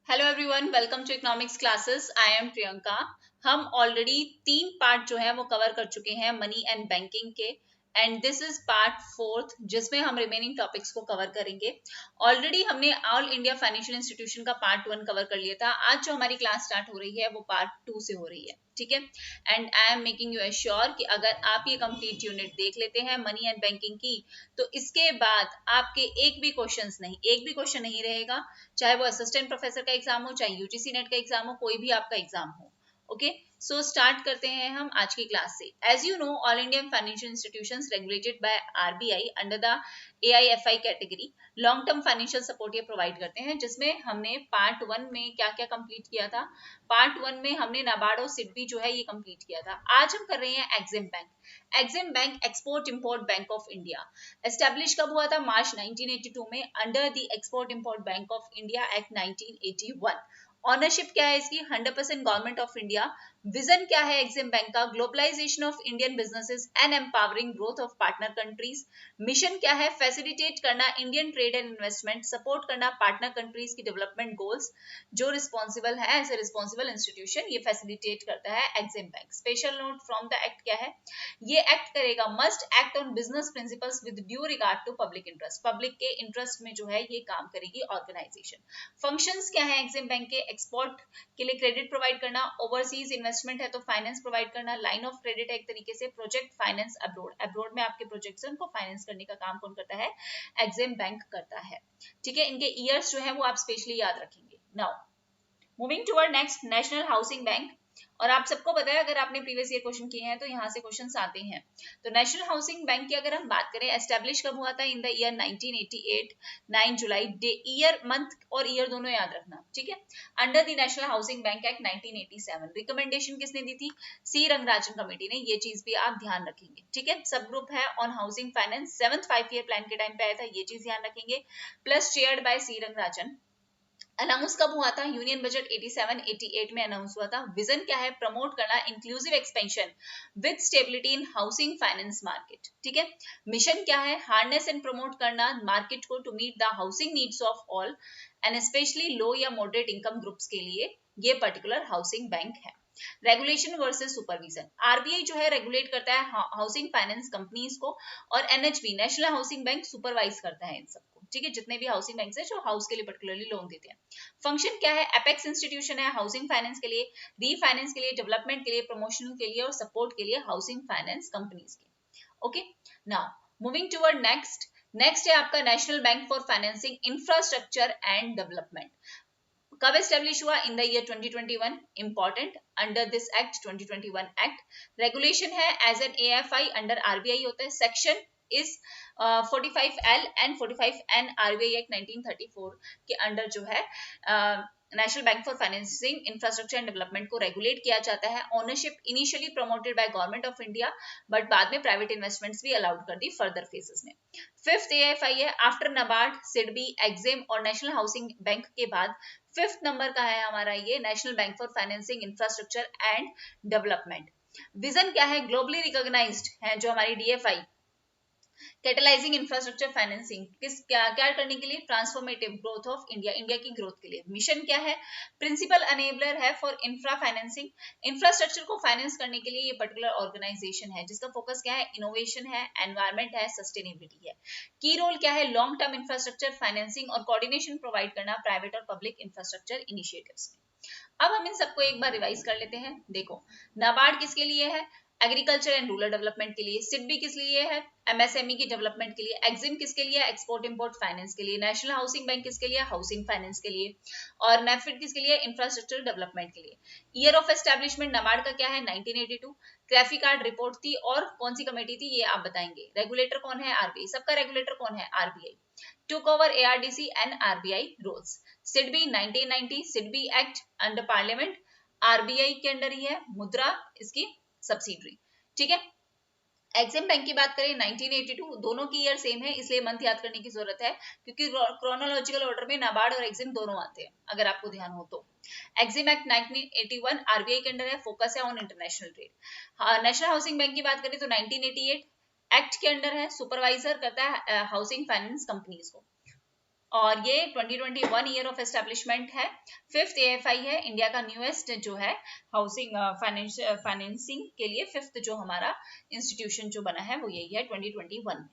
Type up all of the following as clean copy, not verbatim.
Hello everyone, welcome to economics classes. I am Priyanka. हम already 3 part जो है वो कवर कर चुके हैं मनी एंड बैंकिंग के, एंड दिस इज पार्ट 4 जिसमें हम रिमेनिंग टॉपिक्स को कवर करेंगे। ऑलरेडी हमने ऑल इंडिया फाइनेंशियल इंस्टीट्यूशन का पार्ट 1 कवर कर लिया था। आज जो हमारी क्लास स्टार्ट हो रही है वो पार्ट 2 से हो रही है, ठीक है। And I am making you assure कि अगर आप ये कंप्लीट यूनिट देख लेते हैं मनी एंड बैंकिंग की, तो इसके बाद आपके एक भी क्वेश्चन नहीं रहेगा, चाहे वो असिस्टेंट प्रोफेसर का एग्जाम हो, चाहे यूजीसी नेट का एग्जाम हो, कोई भी आपका एग्जाम हो। ओके, सो स्टार्ट करते हैं हम आज की क्लास से। As you know, all Indian financial institutions regulated by RBI under the AIFI category long term financial support ये प्रोवाइड करते हैं, जिसमें हमने पार्ट 1 में क्या क्या कंप्लीट किया था। पार्ट 1 में हमने नाबार्ड और सिडबी जो है ये कंप्लीट किया था। आज हम कर रहे हैं EXIM bank. EXIM bank export import bank of India establish कब हुआ था? मार्च 1982 में under the export import bank of India act 1981। Ownership क्या है इसकी? 100% गवर्नमेंट ऑफ इंडिया। विजन क्या है एग्जिम बैंक का? Globalisation of Indian businesses and empowering growth of partner countries. Mission क्या है? फैसिलिटेट करना Indian trade and investment, support करना पार्टनर कंट्रीज की डेवलपमेंट गोल्स। जो रिस्पॉन्सिबल है एज ए रिस्पॉन्सिबल इंस्टीट्यूशन ये फैसिलिटेट करता है EXIM bank. Special note from the act क्या है? ये एक्ट करेगा must act on business principles with due regard to public interest. Public के इंटरेस्ट में जो है ये काम करेगी ऑर्गेनाइजेशन। फंक्शंस क्या है एग्जिम बैंक के? एक्सपोर्ट के लिए क्रेडिट प्रोवाइड करना, ओवरसीज इन्वेस्टमेंट है तो फाइनेंस प्रोवाइड करना, लाइन ऑफ क्रेडिट है एक तरीके से, प्रोजेक्ट फाइनेंस अब्रोड, अब्रोड में आपके प्रोजेक्ट्स हैं उनको फाइनेंस करने का काम कौन करता है? एग्जिम बैंक करता है, ठीक है। इनके ईयर्स जो है वो आप स्पेशली याद रखेंगे। Now moving toward next, national housing bank. और आप सबको पता है, अगर आपने प्रीवियस ईयर क्वेश्चन किए हैं तो यहाँ से क्वेश्चंस आते हैं। तो नेशनल हाउसिंग बैंक की अगर हम बात करें, एस्टेब्लिश कब हुआ था? इन the year 1988, 9 July. Day, year, month और ईयर दोनों याद रखना, ठीक है। Under the national housing bank act 1987। Recommendation किसने दी थी? सी रंगराजन कमेटी ने। ये चीज भी आप ध्यान रखेंगे, ठीक है। सब ग्रुप है on housing finance, 7th 5 year plan के टाइम पे आया था, ये चीज ध्यान रखेंगे। Plus chaired by C Rangarajan. Announce कब हुआ था? यूनियन बजट 87-88 में अनाउंस हुआ था। विजन क्या है? प्रमोट करना inclusive expansion with stability in housing finance market, ठीक है। मिशन क्या है? हार्नेस एंड प्रमोट करना मार्केट को to meet the housing needs of all and specially low या मॉडरेट इनकम ग्रुप्स के लिए ये पर्टिकुलर हाउसिंग बैंक है। Regulation versus supervision. आरबीआई जो है रेगुलेट करता है हाउसिंग फाइनेंस कंपनीज को, और NHB national housing bank supervise करता है इन सबको, ठीक है। जितने भी हाउसिंग बैंक है जो हाउस के लिए पर्टिकुलरली लोन देते हैं। फंक्शन क्या है? एपेक्स इंस्टीट्यूशन है हाउसिंग फाइनेंस के लिए, रीफाइनेंस के लिए, डेवलपमेंट के लिए, प्रमोशन के लिए और सपोर्ट के लिए हाउसिंग फाइनेंस कंपनीज के। Okay, now moving toward next. Next है आपका national bank for financing infrastructure and development. कब एस्टेब्लिश हुआ? In the year 2021। Important, under this act 2021 act. Regulation है as an AFI under RBI होता है। Section is 45L and 45N RBI act 1934 के अंडर जो है national bank for financing infrastructure and development को रेगुलेट किया जाता है। Ownership initially promoted by government of India, but बाद में प्राइवेट इन्वेस्टमेंट्स भी अलाउड कर दी फर्दर फेजेस में। 5th एएफआई है आफ्टर नाबार्ड, सिडबी, एग्जिम और नेशनल हाउसिंग बैंक के बाद 5th नंबर का है हमारा ये national bank for financing infrastructure and development. Vision क्या है? ग्लोबली रिकॉग्नाइज्ड है जो हमारी डीएफआई, कैटलाइजिंग इंफ्रास्ट्रक्चर फाइनेंसिंग, किस क्या क्या करने के लिए? Transformative growth of India, India की ग्रोथ के लिए। मिशन क्या है? प्रिंसिपल अनेबलर है फॉर इंफ्रा फाइनेंसिंग, इंफ्रास्ट्रक्चर को फाइनेंस करने के लिए ये पर्टिकुलर ऑर्गेनाइजेशन है जिसका फोकस क्या है? इनोवेशन है, एनवायरमेंट है, सस्टेनेबिलिटी है। की रोल क्या है? लॉन्ग टर्म इंफ्रास्ट्रक्चर फाइनेंसिंग और कोऑर्डिनेशन प्रोवाइड करना प्राइवेट और पब्लिक इंफ्रास्ट्रक्चर इनिशिएटिव्स में। अब हम इन सबको एक बार रिवाइज कर लेते हैं। देखो, नाबार्ड किसके लिए है? एग्रीकल्चर एंड रूरल डेवलपमेंट के लिए। सिडबी किस लिए है? एमएसएमई की डेवलपमेंट के लिए। एग्जिम किसके लिए? एक्सपोर्ट इंपोर्ट फाइनेंस के लिए। नेशनल हाउसिंग बैंक किसके लिए? हाउसिंग फाइनेंस के लिए। और नेफिड किसके लिए? इंफ्रास्ट्रक्चर डेवलपमेंट के लिए। ईयर ऑफ एस्टेब्लिशमेंट नाबार्ड का क्या है? 1982। क्रेफी कार्ड रिपोर्ट थी और कौन सी कमेटी थी ये आप बताएंगे। रेगुलेटर कौन है? आरबीआई। सबका रेगुलेटर कौन है? RBI. took over ARDC and RBI roles. SIDBI 1990 SIDBI Act under Parliament, RBI के अंडर ही है, मुद्रा इसकी सब्सिडरी, ठीक है। एग्जिम बैंक की बात करें 1982, दोनों की ईयर सेम है इसलिए मंथ याद करने की जरूरत है क्योंकि क्रोनोलॉजिकल ऑर्डर में नाबार्ड और एग्जिम दोनों आते हैं अगर आपको ध्यान हो तो। एग्जिम एक्ट 1981 आरबीआई के अंडर है, फोकस है on international trade. National housing bank की बात करें तो 1988 एक्ट के अंडर है, सुपरवाइजर करता है हाउसिंग फाइनेंस कंपनीज को। और ये 2021 ईयर ऑफ एस्टेब्लिशमेंट है। 5th AFI है, इंडिया का न्यूएस्ट जो है हाउसिंग फाइनेंसिंग के लिए 5th जो हमारा इंस्टीट्यूशन जो बना है वो यही है 2021 में।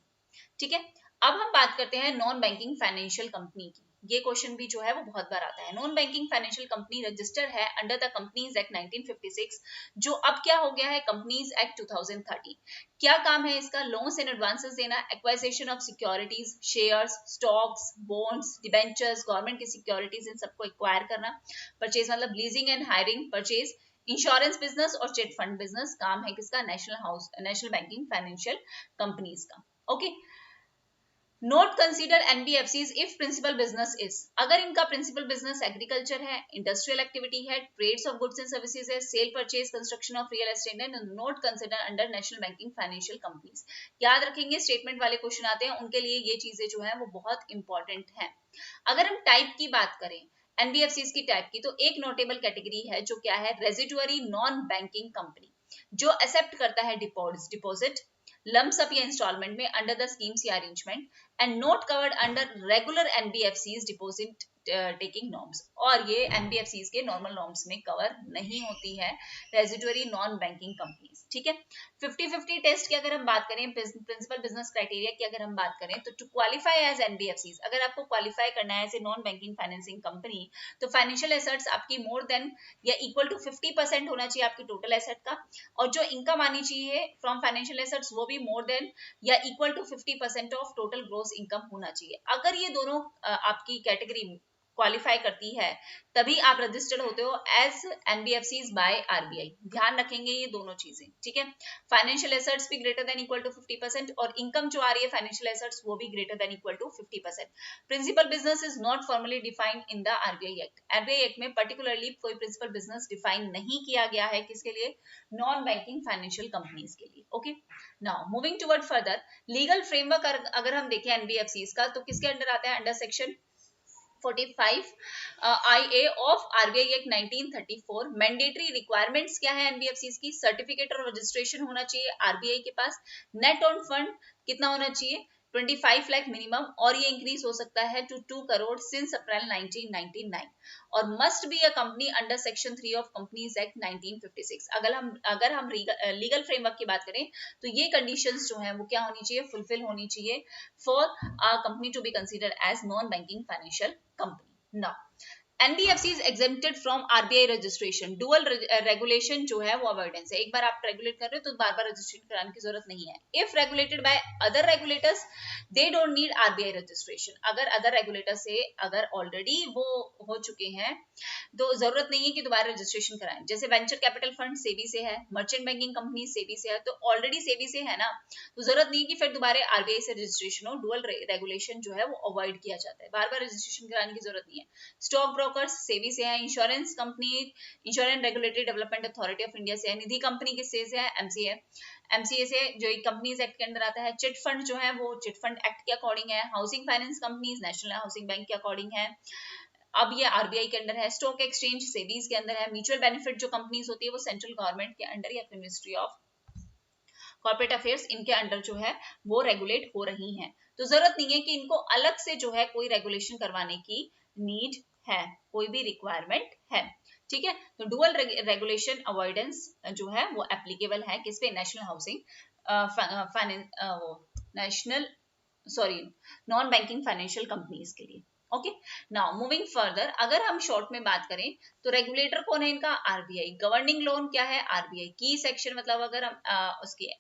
ठीक है, अब हम बात करते हैं नॉन बैंकिंग फाइनेंशियल कंपनी की। ये क्वेश्चन भी जो है वो बहुत बार आता है। Non banking financial company register है अंडर द कंपनीज एक्ट 1956, जो अब क्या हो गया है कंपनीज एक्ट 2013। क्या काम है इसका? लोन्स एंड एडवांसेस देना, acquisition of securities, shares, stocks, bonds, debentures, government की सिक्योरिटीज, इन सबको एक्वायर करना। परचेज मतलब leasing and hiring, purchase. Insurance business और चिट फंड बिजनेस काम है किसका? नेशनल बैंकिंग फाइनेंशियल कंपनीज का। Okay, note consider NBFCs if principal business is, अगर इनका प्रिंसिपल बिजनेस एग्रीकल्चर है, इंडस्ट्रियल एक्टिविटी है, trades of goods and services है, sale purchase construction of real estate है, note consider under national banking financial companies. याद रखेंगे, statement वाले question आते हैं उनके लिए ये चीजें जो है वो बहुत इंपॉर्टेंट है। अगर हम टाइप की बात करें एनबीएफसीज की टाइप की, तो एक नोटेबल कैटेगरी है जो क्या है? रेजिडुअरी नॉन बैंकिंग कंपनी, जो एक्सेप्ट करता है डिपॉजिट, lump sum या इंस्टॉलमेंट में अंडर द स्कीम्स या arrangement, and not covered under regular NBFCs deposit taking norms, और ये एनबीएफसीज के नॉर्मल नॉर्म्स में कवर नहीं होती है रेजिडुअरी नॉन बैंकिंग कंपनीज। ठीक है, 50-50 टेस्ट की अगर हम बात करें, प्रिंसिपल बिजनेस क्राइटेरिया की अगर हम बात करें, तो टू क्वालिफाई एज एनबीएफसीज, अगर आपको क्वालिफाई करना है as a non banking financing company, तो फाइनेंशियल एसेट्स आपकी मोर देन या इक्वल टू 50% होना चाहिए आपकी टोटल एसेट का, और जो इनकम आनी चाहिए फ्रॉम फाइनेंशियल एसेट्स वो भी मोर देन या equal to 50% of total gross income होना चाहिए। अगर ये दोनों आपकी कैटेगरी क्वालिफाई करती है, तभी आप रजिस्टर्ड होते हो एज एनबीएफसीज बाय आरबीआई। ध्यान रखेंगे ये दोनों चीजें। ठीक है, फाइनेंशियल एसेट्स भी ग्रेटर देन इक्वल टू 50% और इनकम जो आ रही है फाइनेंशियल एसेट्स वो भी greater than equal to 50%। Principal business is not formally defined in the RBI act. RBI act में पर्टिकुलरली कोई प्रिंसिपल बिजनेस डिफाइन नहीं किया गया है, किसके लिए? नॉन बैंकिंग फाइनेंशियल कंपनीज के लिए। Okay, now moving toward further, legal framework अगर हम देखें एनबीएफसीज का, तो किसके अंडर आता है? Under section 45 IA of RBI act 1934। Mandatory requirements क्या है एनबीएफसीज की? सर्टिफिकेट और रजिस्ट्रेशन होना चाहिए आरबीआई के पास। नेट ऑन फंड कितना होना चाहिए? 25 लाख मिनिमम, और ये इंक्रीज हो सकता है टू 2 करोड़ सिंस अप्रैल 1999, और must be a company under section 3 of companies act 1956। अगर हम लीगल फ्रेमवर्क की बात करें, तो ये कंडीशंस जो हैं वो क्या होनी चाहिए? फुलफिल होनी चाहिए for a company to be considered as non banking financial company. Now NBFC is exempted from RBI registration. Dual regulation जो है वो अवॉइडेंस है। एक बार आप रेगुलेट कर रहे हो तो बार बार रजिस्ट्रेशन कराने की जरूरत नहीं है। If regulated by other regulators they don't need RBI registration. अगर अदर रेगुलेटर से अगर ऑलरेडी वो हो चुके हैं तो जरूरत नहीं है कि दोबारा रजिस्ट्रेशन कराएं। जैसे वेंचर कैपिटल फंड सेबी से है, मर्चेंट बैंकिंग कंपनी सेबी से है, तो ऑलरेडी सेबी से है ना, तो जरूरत नहीं है कि फिर दोबारा आरबीआई से रजिस्ट्रेशन हो। डुअल रेगुलेशन जो है वो अवॉइड किया जाता है, बार बार रजिस्ट्रेशन कराने की जरूरत नहीं है। स्टॉक ब्रोकर्स सेबी से है, insurance company insurance regulatory development authority of India से है, निधि कंपनी किससे है? एमसीए से, जो कंपनीज एक्ट के अंदर आता है। चिट फंड जो है वो चिट फंड एक्ट के अकॉर्डिंग है। Housing finance companies national housing bank के अकॉर्डिंग है, अब ये आरबीआई के अंदर है। स्टॉक एक्सचेंज सेबीज के अंदर है। म्यूचुअल बेनिफिट जो कंपनीज होती है वो सेंट्रल गवर्नमेंट के अंडर या फिर मिनिस्ट्री ऑफ कॉर्पोरेट अफेयर्स इनके अंडर जो है वो रेगुलेट हो रही हैं। तो जरूरत नहीं है कि इनको अलग से जो है कोई रेगुलेशन करवाने की नीड है, कोई भी रिक्वायरमेंट है। ठीक है, तो डुअल रेगुलेशन अवॉइडेंस जो है वो एप्लीकेबल है किस पे? National housing national non banking financial companies के लिए। ओके, नाउ मूविंग फर्दर, अगर हम शॉर्ट में बात करें तो रेगुलेटर कौन है इनका? आरबीआई। गवर्निंग लोन क्या है? आरबीआई की सेक्शन, मतलब अगर हम उसकी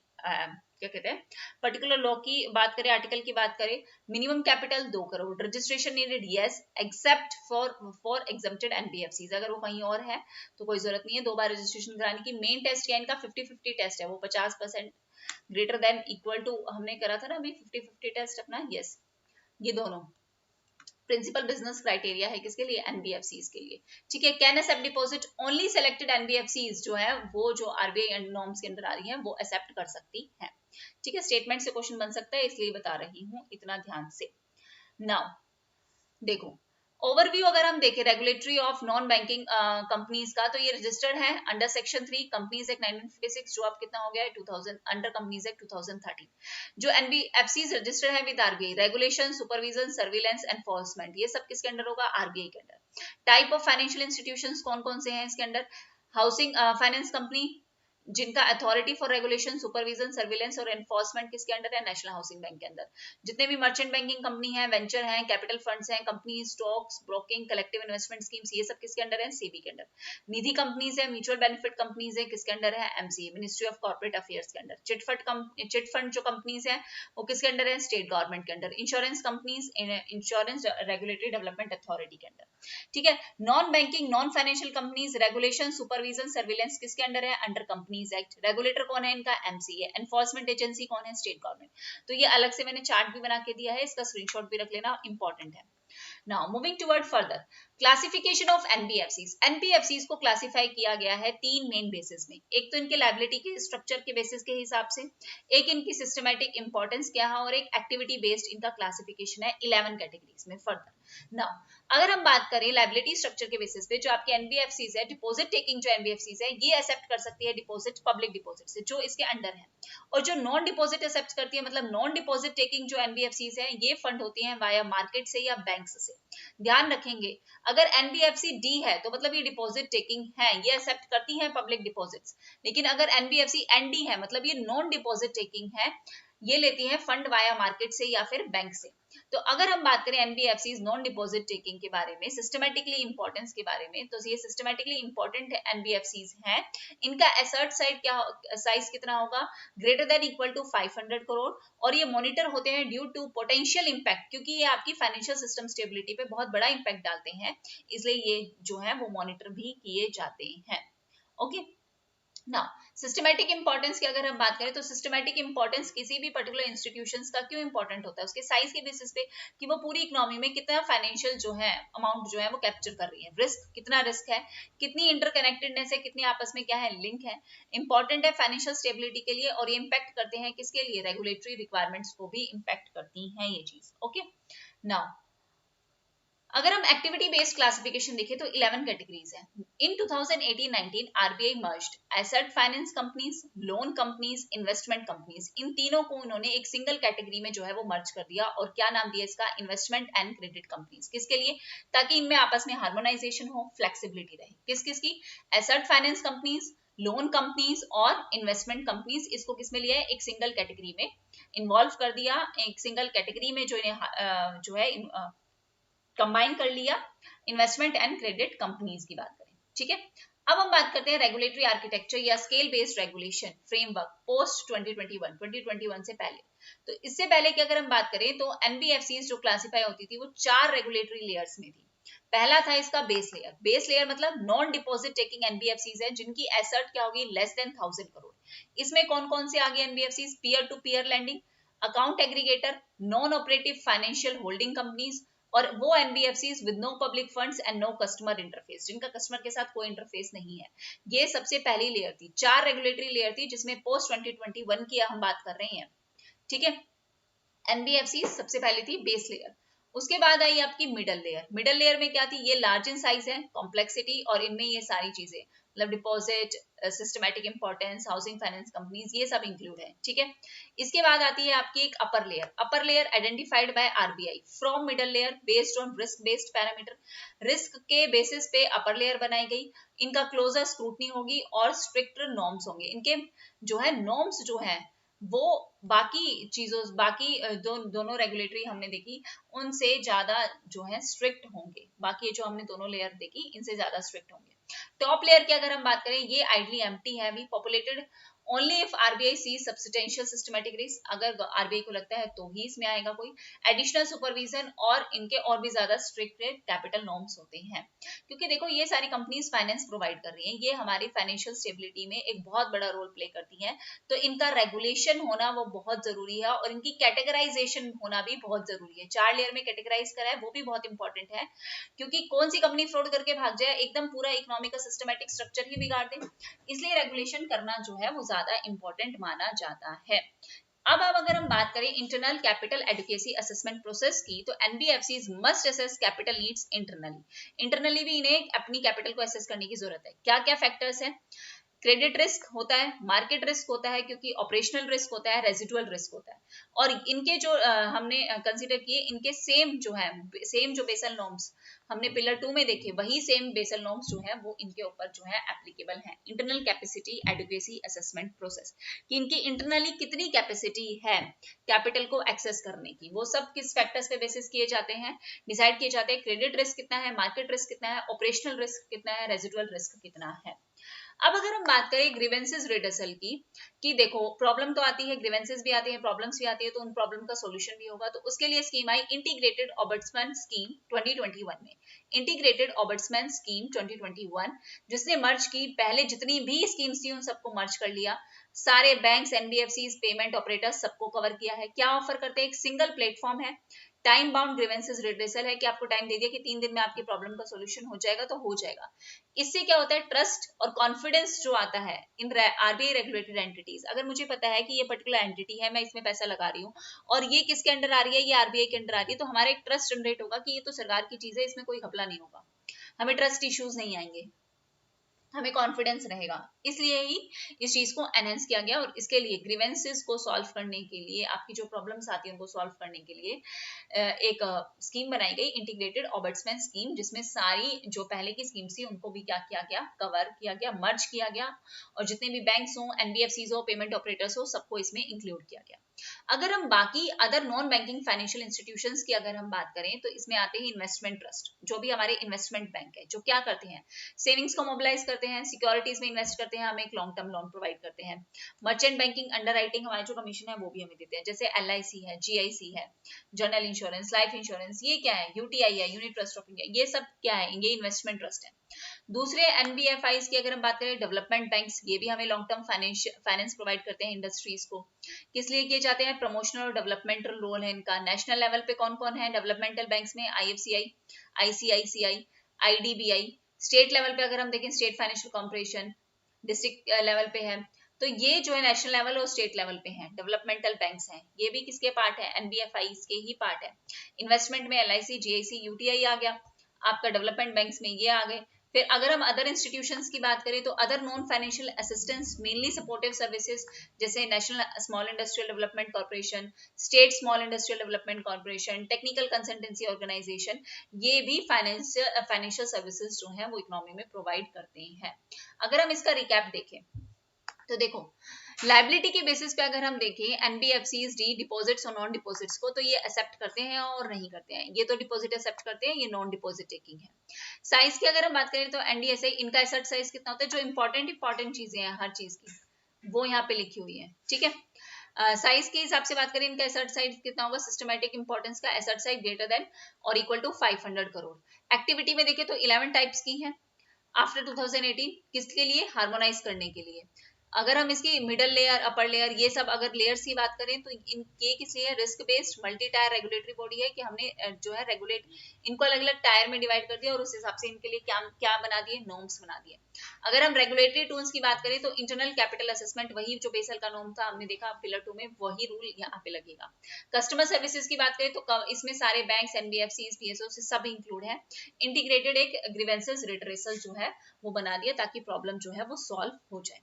क्या कहते हैं पर्टिकुलर लॉ की बात करें, आर्टिकल की बात करें, minimum capital 2 crore, registration needed yes, except for exempted NBFCs. अगर वो कहीं और है तो कोई जरूरत नहीं है 2 बार रजिस्ट्रेशन कराने की। मेन टेस्ट क्या है इनका? 50-50 टेस्ट है, वो 50% ग्रेटर देन इक्वल टू हमने करा था ना अभी 50-50 टेस्ट अपना। यस, ये दोनों प्रिंसिपल बिजनेस क्राइटेरिया है किसके लिए? एनबीएफसीज के लिए। ठीक है, can accept deposit only selected NBFCs जो है वो जो आरबीआई नॉर्म्स के अंदर आ रही है वो एक्सेप्ट कर सकती है। ठीक है, स्टेटमेंट से क्वेश्चन बन सकता है इसलिए बता रही हूं, इतना ध्यान से। नाउ देखो, ओवरव्यू अगर हम देखें regulatory of non banking companies का, तो ये रजिस्टर्ड है अंडर सेक्शन 3 कंपनीज एक्ट 1956, जो अब कितना हो गया है 2000, अंडर कंपनीज एक्ट 2013। जो एनबीएफसीज रजिस्टर्ड है with RBI, regulation, supervision, surveillance, enforcement, ये सब किसके अंडर होगा? आरबीआई के under. Type of financial institutions कौन कौन से हैं इसके अंडर? हाउसिंग फाइनेंस कंपनी, जिनका authority for regulation, supervision, surveillance और एनफोर्समेंट किसके अंडर है? नेशनल हाउसिंग बैंक के अंदर। जितने भी मर्चेंट बैंकिंग कंपनी है, वेंचर है, कैपिटल फंड्स हैं, company stocks, broking, collective investment schemes, ये सब किसके अंडर है? सेबी के अंडर। निधि कंपनीज है, म्यूचुअल बेनिफिट कंपनीज है, किसके अंडर है? MCA, ministry of corporate affairs के अंडर। चिटफंड जो कंपनीज है वो किसके अंडर है? स्टेट गवर्नमेंट के under. Insurance companies, insurance regulatory development authority के अंडर। ठीक है। Non banking non financial companies, regulation, supervision, surveillance किसके अंडर है? Under companies act. रेगुलेटर कौन है इनका? एमसीए। एनफोर्समेंट एजेंसी कौन है? State government. तो ये अलग से मैंने चार्ट भी बना के दिया है, इसका स्क्रीनशॉट भी रख लेना, इंपॉर्टेंट है। Now moving toward further classification of NBFCs। NBFCs को क्लासिफाई किया गया है तीन मेन बेसिस में। एक तो इनके लायबिलिटी के स्ट्रक्चर के बेसिस के हिसाब से, एक इनकी सिस्टमैटिक इंपॉर्टेंस क्या है, और एक एक्टिविटी बेस्ड इनका क्लासिफिकेशन है 11 कैटेगरीज में। फर्दर नाउ अगर हम बात करें लायबिलिटी स्ट्रक्चर के बेसिस पे, जो आपके एनबीएफसीज है, डिपॉजिट टेकिंग जो एनबीएफसीज है, ये एक्सेप्ट कर सकती है डिपॉजिट पब्लिक डिपॉजिट से जो इसके अंडर है, और जो नॉन डिपॉजिट एक्सेप्ट करती है, मतलब नॉन डिपॉजिट टेकिंग जो एनबीएफसीज है, ये फंड होती हैं वाया मार्केट से या बैंक्स से। ध्यान रखेंगे, अगर एनबीएफसी डी है तो मतलब ये डिपॉजिट टेकिंग है, ये एक्सेप्ट करती है पब्लिक डिपॉजिट्स। लेकिन अगर एनबीएफसी एनडी है, मतलब ये नॉन डिपॉजिट टेकिंग है, ये लेती है फंड वाया मार्केट से या फिर बैंक से। तो अगर हम बात करें एनबीएफसी नॉन डिपॉजिट टेकिंग के बारे में, सिस्टमैटिकली इंपॉर्टेंस के बारे में, तो ये सिस्टमैटिकली इंपॉर्टेंट एनबीएफसी हैं। इनका एसेट साइड क्या, साइज कितना होगा? Greater than equal to 500 crore, और ये मॉनिटर होते हैं ड्यू टू पोटेंशियल इंपैक्ट, क्योंकि ये आपकी फाइनेंशियल सिस्टम स्टेबिलिटी पे बहुत बड़ा इंपैक्ट डालते हैं, इसलिए ये जो है वो मॉनिटर भी किए जाते हैं। ओके ना, सिस्टमैटिक इंपॉर्टेंस की अगर हम बात करें, तो सिस्टमैटिक इंपॉर्टेंस किसी भी पर्टिकुलर इंस्टीट्यूशंस का क्यों इंपॉर्टेंट होता है? उसके साइज के बेसिस पे, कि वो पूरी इकोनॉमी में कितना फाइनेंशियल जो है अमाउंट जो है वो कैप्चर कर रही है, रिस्क कितना रिस्क है, कितनी इंटरकनेक्टेडनेस है, कितनी आपस में क्या है लिंक है, इंपॉर्टेंट है फाइनेंशियल स्टेबिलिटी के लिए, और ये इंपैक्ट करते हैं किसके लिए? रेगुलेटरी रिक्वायरमेंट्स को भी इंपैक्ट करती हैं ये चीज। ओके नाउ अगर हम एक्टिविटी बेस्ड क्लासिफिकेशन देखें तो 11 कैटेगरीज हैं। In 2018-19 RBI merged asset finance companies, loan companies, investment companies, इन तीनों को उन्होंने एक सिंगल कैटेगरी में जो है वो मर्ज कर दिया, और क्या नाम दिया इसका? Investment and credit companies. किसके लिए? ताकि इनमें आपस में हार्मोनाइजेशन हो, फ्लेक्सिबिलिटी रहे। किस किस की? Asset finance companies, loan companies और इन्वेस्टमेंट कंपनीज, इसको किसमें लिया है? एक सिंगल कैटेगरी में इन्वॉल्व कर दिया, एक सिंगल कैटेगरी में जो इन्हें जो है कंबाइन कर लिया, इन्वेस्टमेंट एंड क्रेडिट कंपनीज की बात करें। ठीक है, अब हम बात करते हैं रेगुलेटरी आर्किटेक्चर या scale based regulation framework post 2021 से पहले। तो इससे पहले की अगर हम बात करें तो एनबीएफसी जो क्लासिफाई होती थी वो 4 रेगुलेटरी लेयर्स में थी। पहला था इसका बेस लेयर। बेस लेयर मतलब नॉन डिपॉजिट टेकिंग एनबीएफसीज है जिनकी एसेट क्या होगी? Less than 1000 crore. इसमें कौन कौन से आ गए NBFCs? Peer to peer lending, account aggregator, non operative financial holding companies, और वो NBFCs with no public funds and no customer interface, जिनका कस्टमर के साथ कोई इंटरफेस नहीं है। ये सबसे पहली लेयर थी, 4 रेगुलेटरी लेयर थी, जिसमें पोस्ट 2021 की हम बात कर रहे हैं। ठीक है, एनबीएफसी सबसे पहले थी बेस लेयर। उसके बाद आई आपकी मिडल लेयर। मिडल लेयर में क्या थी? ये लार्ज इन साइज है, कॉम्प्लेक्सिटी, और इनमें ये सारी चीजें मतलब deposit, systematic importance, housing finance companies, ये सब इंक्लूड है। ठीक है, इसके बाद आती है आपकी एक upper layer. Upper layer identified by RBI from middle layer based on risk based parameter. Risk के बेसिस पे अपर लेयर बनाई गई, इनका क्लोजर स्क्रूटनी होगी और स्ट्रिक्टर नॉर्म्स होंगे। इनके जो है नॉर्म्स जो है वो बाकी चीजों, बाकी दोनों रेगुलेटरी हमने देखी उनसे ज्यादा जो है स्ट्रिक्ट होंगे। बाकी जो हमने दोनों लेयर देखी इनसे ज्यादा स्ट्रिक्ट होंगे। टॉप लेयर की अगर हम बात करें, ये आइडली एम्प्टी है, अभी populated only if RBI see substantial systematic risk. अगर आरबीआई को लगता है तो ही इसमें आएगा कोई एडिशनल सुपरविजन, और इनके और भी ज्यादा स्ट्रिक्ट कैपिटल नॉर्म्स होते हैं। क्योंकि देखो ये सारी कंपनीज फाइनेंस प्रोवाइड कर रही हैं, ये हमारी फाइनेंशियल स्टेबिलिटी में एक बहुत बड़ा रोल प्ले करती हैं, तो इनका रेगुलेशन होना वो बहुत जरूरी है, और इनकी कैटेगराइजेशन होना भी बहुत जरूरी है। 4 लेयर में कैटेगराइज करा है वो भी बहुत इंपॉर्टेंट है, क्योंकि कौन सी कंपनी फ्रॉड करके भाग जाए, एकदम पूरा इकोनॉमिक का सिस्टमैटिक स्ट्रक्चर ही बिगाड़ दे, इसलिए रेगुलेशन करना जो है वो ज्यादा इंपॉर्टेंट माना जाता है। अब अगर हम बात करें internal capital adequacy assessment process की, तो NBFCs must assess capital needs internally भी इन्हें अपनी कैपिटल को असेस करने की जरूरत है। क्या क्या फैक्टर्स हैं? क्रेडिट रिस्क होता है, मार्केट रिस्क होता है, क्योंकि ऑपरेशनल रिस्क होता है, रेजिडुअल रिस्क होता है। और इनके जो हमने कंसीडर किए, इनके सेम जो बेसल नॉर्म्स हमने पिलर 2 में देखे, वही सेम बेसल नॉर्म्स जो है वो इनके ऊपर जो है एप्लीकेबल है। Internal capacity adequacy assessment process कि इनकी इंटरनली कितनी कैपेसिटी है कैपिटल को एक्सेस करने की, वो सब किस फैक्टर्स पे बेसिस किए जाते हैं, डिसाइड किए जाते हैं। क्रेडिट रिस्क कितना है, मार्केट रिस्क कितना है, ऑपरेशनल रिस्क कितना है, रेजिडुअल रिस्क कितना है। अब अगर हम बात करें ग्रीवेंसेस रिडर्सल की, कि देखो प्रॉब्लम तो आती है, ग्रीवेंसेस भी आती है, प्रॉब्लम्स भी आती है, तो उन प्रॉब्लम का सॉल्यूशन भी होगा। तो उसके लिए स्कीम आई इंटीग्रेटेड ऑम्बड्समैन स्कीम 2021 में। इंटीग्रेटेड ऑम्बड्समैन स्कीम 2021 जिसने मर्ज की, पहले जितनी भी स्कीम्स थी उन सबको मर्ज कर लिया, सारे बैंक्स, एनबीएफसीज, पेमेंट ऑपरेटर्स सबको कवर किया है। क्या ऑफर करते हैं? एक सिंगल प्लेटफॉर्म है, टाइम बाउंड ग्रीवेंसेस रिड्रेसल है, कि आपको टाइम दे दिया कि 3 दिन में आपकी प्रॉब्लम का सॉल्यूशन हो जाएगा, तो हो जाएगा। इससे क्या होता है? ट्रस्ट और कॉन्फिडेंस जो आता है इन आरबीआई रेगुलेटेड एंटिटीज। अगर मुझे पता है कि ये पर्टिकुलर एंटिटी है, मैं इसमें पैसा लगा रही हूँ और ये किसके अंडर आ रही है, ये आरबीआई के अंडर आ रही है, तो हमारा एक ट्रस्ट जनरेट होगा कि ये तो सरकार की चीज है, इसमें कोई घपला नहीं होगा, हमें ट्रस्ट इश्यूज नहीं आएंगे, हमें कॉन्फिडेंस रहेगा। इसलिए ही इस चीज को एनहेंस किया गया। और इसके लिए ग्रीवेंसेस को सॉल्व करने के लिए, आपकी जो प्रॉब्लम्स आती है उनको सॉल्व करने के लिए एक स्कीम बनाई गई, इंटीग्रेटेड ऑम्बड्समैन स्कीम, जिसमें सारी जो पहले की स्कीम्स थी उनको भी क्या किया गया, कवर किया गया, मर्ज किया गया, और जितने भी बैंक्स हो, एनबीएफसीज हो, पेमेंट ऑपरेटर्स हो, सबको इसमें इंक्लूड किया गया। अगर हम बाकी other non banking financial institutions की अगर हम बात करें, तो इसमें आते हैं इन्वेस्टमेंट ट्रस्ट, जो भी हमारे इन्वेस्टमेंट बैंक है, जो क्या करते हैं, सेविंग्स को मोबिलाइज करते हैं, सिक्योरिटीज में इन्वेस्ट करते हैं, हमें एक लॉन्ग टर्म लोन प्रोवाइड करते हैं। मर्चेंट बैंकिंग अंडर राइटिंग हमारे जो कमीशन है वो भी हमें देते हैं, जैसे एलआईसी है, जीआईसी है, जनरल इंश्योरेंस, लाइफ इंश्योरेंस, ये क्या है, यूटीआई है, यूनिट ट्रस्ट ऑफ इंडिया, ये सब क्या है, ये इन्वेस्टमेंट ट्रस्ट है। दूसरे एनबीएफआईज की अगर हम बात करें, डेवलपमेंट बैंक्स, ये भी हमें लॉन्ग टर्म फाइनेंस प्रोवाइड करते हैं इंडस्ट्रीज को। किस लिए किए जाते हैं? प्रमोशनल और डेवलपमेंटल रोल है इनका। नेशनल लेवल पे कौन कौन है डेवलपमेंटल बैंक्स में? IFCI, ICICI, IDBI. State level पे अगर हम देखें, state financial corporation, district level पे है। तो ये जो है नेशनल लेवल और स्टेट लेवल पे हैं, डेवलपमेंटल बैंक्स हैं, ये भी किसके पार्ट है? एनबीएफआईज के ही पार्ट है। इन्वेस्टमेंट में एलआईसी, जीआईसी, यूटीआई आ गया, आपका डेवलपमेंट बैंक्स में ये आ गए। फिर अगर हम अदर इंस्टीट्यूशंस की बात करें, तो other non financial assistance, mainly supportive services, जैसे national small industrial development corporation, state small industrial development corporation, technical consultancy organisation, ये भी फाइनेंशियल सर्विसेज जो है वो इकोनॉमी में प्रोवाइड करते हैं। अगर हम इसका रिकैप देखें, तो देखो लाइबिलिटी के बेसिस पे अगर हम देखें, एनबीएफसीज डी डिपॉजिट्स और नॉन डिपॉजिट्स को, तो ये एक्सेप्ट करते हैं और नहीं करते हैं। ये तो डिपॉजिट एक्सेप्ट करते हैं, ये नॉन डिपॉजिट टेकिंग है। साइज की अगर हम बात करें, तो एनडीएसए, इनका एसेट साइज कितना होता है, जो इंपॉर्टेंट चीजें हैं हर चीज की, वो यहाँ पे लिखी हुई है, ठीक है। साइज के हिसाब से बात करें, इनका एसेट साइज कितना होगा, सिस्टमैटिक इंपॉर्टेंस का एसेट साइज ग्रेटर देन और इक्वल टू 500 करोड़। एक्टिविटी में देखें तो 11 टाइप्स की हैं आफ्टर 2018, किसके लिए? हार्मोनाइज करने के लिए। अगर हम इसकी मिडल लेयर, अपर लेयर, ये सब अगर लेयर्स की बात करें, तो इनके किस लिए? Risk based multi tier regulatory body है, कि हमने जो है रेगुलेट इनको अलग अलग टायर में डिवाइड कर दिया और उस हिसाब से इनके लिए क्या क्या बना दिए, नॉर्म्स बना दिए। अगर हम रेगुलेटरी टूल्स की बात करें, तो इंटरनल कैपिटल असेसमेंट, वही जो बेसल का नॉर्म था हमने देखा पिलर 2 में, वही रूल यहाँ पे लगेगा। कस्टमर सर्विसेज की बात करें, तो इसमें सारे बैंक्स, एनबीएफसीज, पीएसओ से सब इंक्लूड है। इंटीग्रेटेड एक ग्रीवेंसेस रिड्रेसल जो है वो बना दिया, ताकि प्रॉब्लम जो है वो सॉल्व हो जाए।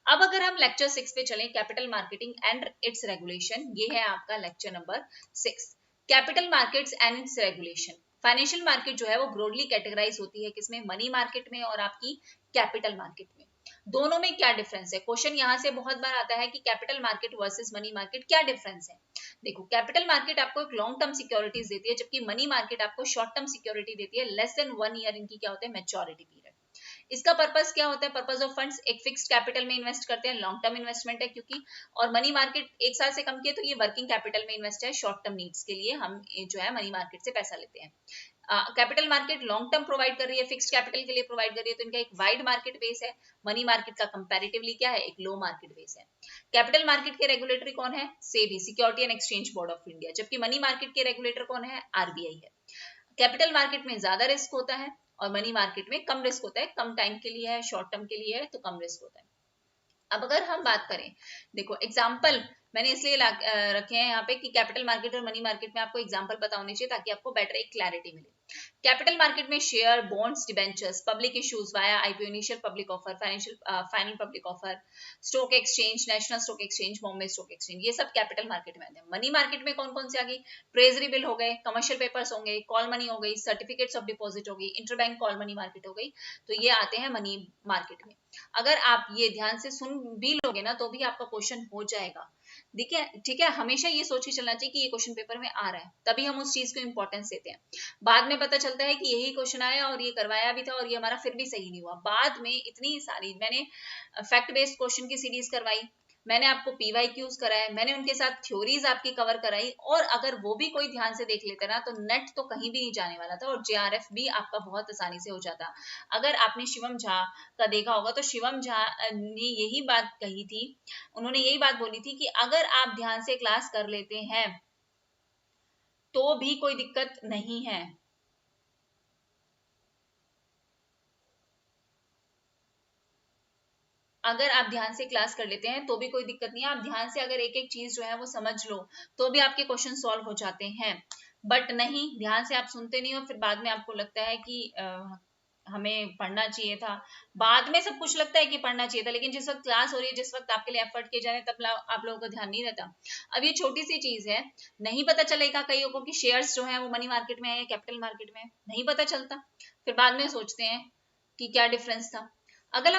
अब अगर हम लेक्चर 6 पे चलें, capital marketing and it's regulation, ये है आपका lecture number 6, capital markets and it's regulation. Financial market जो है वो ब्रॉडली कैटेगराइज होती है किसमें? मनी मार्केट में और आपकी कैपिटल मार्केट में। दोनों में क्या डिफरेंस है? क्वेश्चन यहाँ से बहुत बार आता है कि capital market versus money market क्या डिफरेंस है। देखो, कैपिटल मार्केट आपको एक लॉन्ग टर्म सिक्योरिटीज देती है, जबकि मनी मार्केट आपको शॉर्ट टर्म सिक्योरिटी देती है, लेस देन 1 ईयर इनकी क्या होता है, मैच्योरिटी पीरियड। इसका पर्पस क्या होता है? पर्पस ऑफ फंड्स, एक फिक्स्ड कैपिटल में इन्वेस्ट करते हैं, लॉन्ग टर्म इन्वेस्टमेंट है क्योंकि, और मनी मार्केट 1 साल से कम की है, तो ये वर्किंग कैपिटल में इन्वेस्ट है, शॉर्ट टर्म नीड्स के लिए हम जो है मनी मार्केट से पैसा लेते हैं। Capital market long term provide कर रही है, फिक्स्ड कैपिटल के लिए प्रोवाइड कर रही है, तो इनका एक वाइड मार्केट बेस है। मनी मार्केट का कंपैरेटिवली क्या है, एक लो मार्केट बेस है। कैपिटल मार्केट के रेगुलेटरी कौन है? SEBI, security and exchange board of India, जबकि मनी मार्केट के रेगुलेटर कौन है? आरबीआई है। कैपिटल मार्केट में ज्यादा रिस्क होता है और मनी मार्केट में कम रिस्क होता है, कम टाइम के लिए है, शॉर्ट टर्म के लिए है, तो कम रिस्क होता है। अब अगर हम बात करें, देखो एग्जाम्पल मैंने इसलिए रखे हैं यहाँ पे कि कैपिटल मार्केट और मनी मार्केट में आपको एग्जांपल पता होने चाहिए ताकि आपको बेटर एक क्लैरिटी मिले। कैपिटल मार्केट में share, bonds, debentures, public issues via IPO, initial public offer, final public offer, stock exchange, national stock exchange, Bombay stock exchange, ये सब कैपिटल मार्केट में आते हैं। मनी मार्केट में कौन कौन से आ गई? ट्रेजरी बिल हो गए, कमर्शियल पेपर्स होंगे, कॉल मनी हो गई, सर्टिफिकेट्स ऑफ डिपॉजिट हो गई, इंटरबैंक कॉल मनी मार्केट हो गई, तो ये आते हैं मनी मार्केट में। अगर आप ये ध्यान से सुन भी लोगे ना तो भी आपका क्वेश्चन हो जाएगा। देखिए ठीक है, हमेशा ये सोच के चलना चाहिए कि ये क्वेश्चन पेपर में आ रहा है, तभी हम उस चीज को इंपॉर्टेंस देते हैं। बाद में पता चलता है कि यही क्वेश्चन आया और ये करवाया भी था और ये हमारा फिर भी सही नहीं हुआ। बाद में इतनी सारी मैंने फैक्ट बेस्ड क्वेश्चन की सीरीज करवाई, मैंने आपको पीवाईक्यूज कराए, मैंने उनके साथ थ्योरीज आपकी कवर कराई, और अगर वो भी कोई ध्यान से देख लेता ना तो नेट तो कहीं भी नहीं जाने वाला था और जेआरएफ भी आपका बहुत आसानी से हो जाता। अगर आपने शिवम झा का देखा होगा तो शिवम झा ने यही बात कही थी, उन्होंने यही बात बोली थी कि अगर आप ध्यान से क्लास कर लेते हैं तो भी कोई दिक्कत नहीं है। अगर आप ध्यान से क्लास कर लेते हैं तो भी कोई दिक्कत नहीं है, आप ध्यान से अगर एक एक चीज जो है वो समझ लो तो भी आपके क्वेश्चन सॉल्व हो जाते हैं। बट नहीं, ध्यान से आप सुनते नहीं हो, फिर बाद में आपको लगता है कि हमें पढ़ना चाहिए था। बाद में सब कुछ लगता है कि पढ़ना चाहिए था, लेकिन जिस वक्त क्लास हो रही है, जिस वक्त आपके लिए एफर्ट किए जा रहे हैं, तब आप लोगों का ध्यान नहीं रहता। अब ये छोटी सी चीज है, नहीं पता चलेगा कईयों को कि शेयर्स जो है वो मनी मार्केट में है या कैपिटल मार्केट में है, नहीं पता चलता, फिर बाद में सोचते हैं कि क्या डिफरेंस था। अगर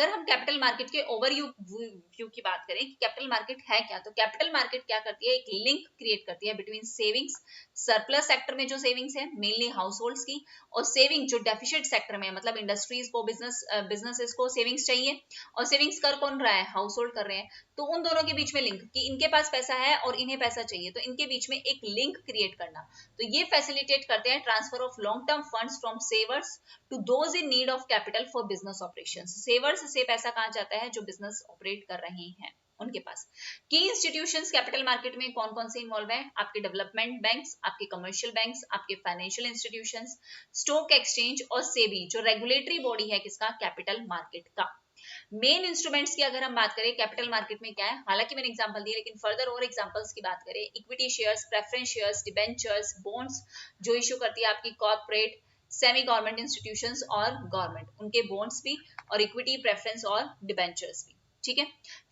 हम कैपिटल मार्केट के ओवरव्यू व्यू की बात करें कि कैपिटल मार्केट है क्या, तो कैपिटल मार्केट क्या करती है, एक लिंक क्रिएट करती है बिटवीन सेविंग्स, सरप्लस सेक्टर में जो सेविंग्स है मेनली हाउस होल्ड्स की, और सेविंग जो डेफिशिट सेक्टर में, मतलब इंडस्ट्रीज को, बिजनेसेस को सेविंग्स चाहिए, और सेविंग्स कर कौन रहा है, हाउस होल्ड कर रहे हैं। तो उन दोनों के बीच में लिंक, कि इनके पास पैसा है और इन्हें पैसा चाहिए, तो इनके बीच में एक लिंक क्रिएट करना, तो ये फैसिलिटेट करते हैं transfer of long term funds from savers to those in need of capital for business operations. Savers से पैसा कहाँ जाता है, जो बिजनेस ऑपरेट कर रहे हैं उनके पास। की इंस्टीट्यूशंस कैपिटल मार्केट में कौन कौन से इन्वॉल्व है, आपके डेवलपमेंट बैंक्स, आपके कमर्शियल बैंक्स, आपके फाइनेंशियल इंस्टीट्यूशंस, स्टॉक एक्सचेंज और सेबी जो रेगुलेटरी बॉडी है किसका, कैपिटल मार्केट का। मेन इंस्ट्रूमेंट्स की अगर हम बात करें कैपिटल मार्केट में क्या है, हालांकि मैंने एग्जांपल दिए, लेकिन फर्दर और एग्जांपल्स की बात करें, equity shares, preference shares, debentures, bonds जो इशू करती है आपकी कॉर्पोरेट, सेमी गवर्नमेंट इंस्टीट्यूशंस और गवर्नमेंट, उनके बॉन्ड्स भी, और इक्विटी, प्रेफरेंस और डिबेंचर्स भी। ठीक है,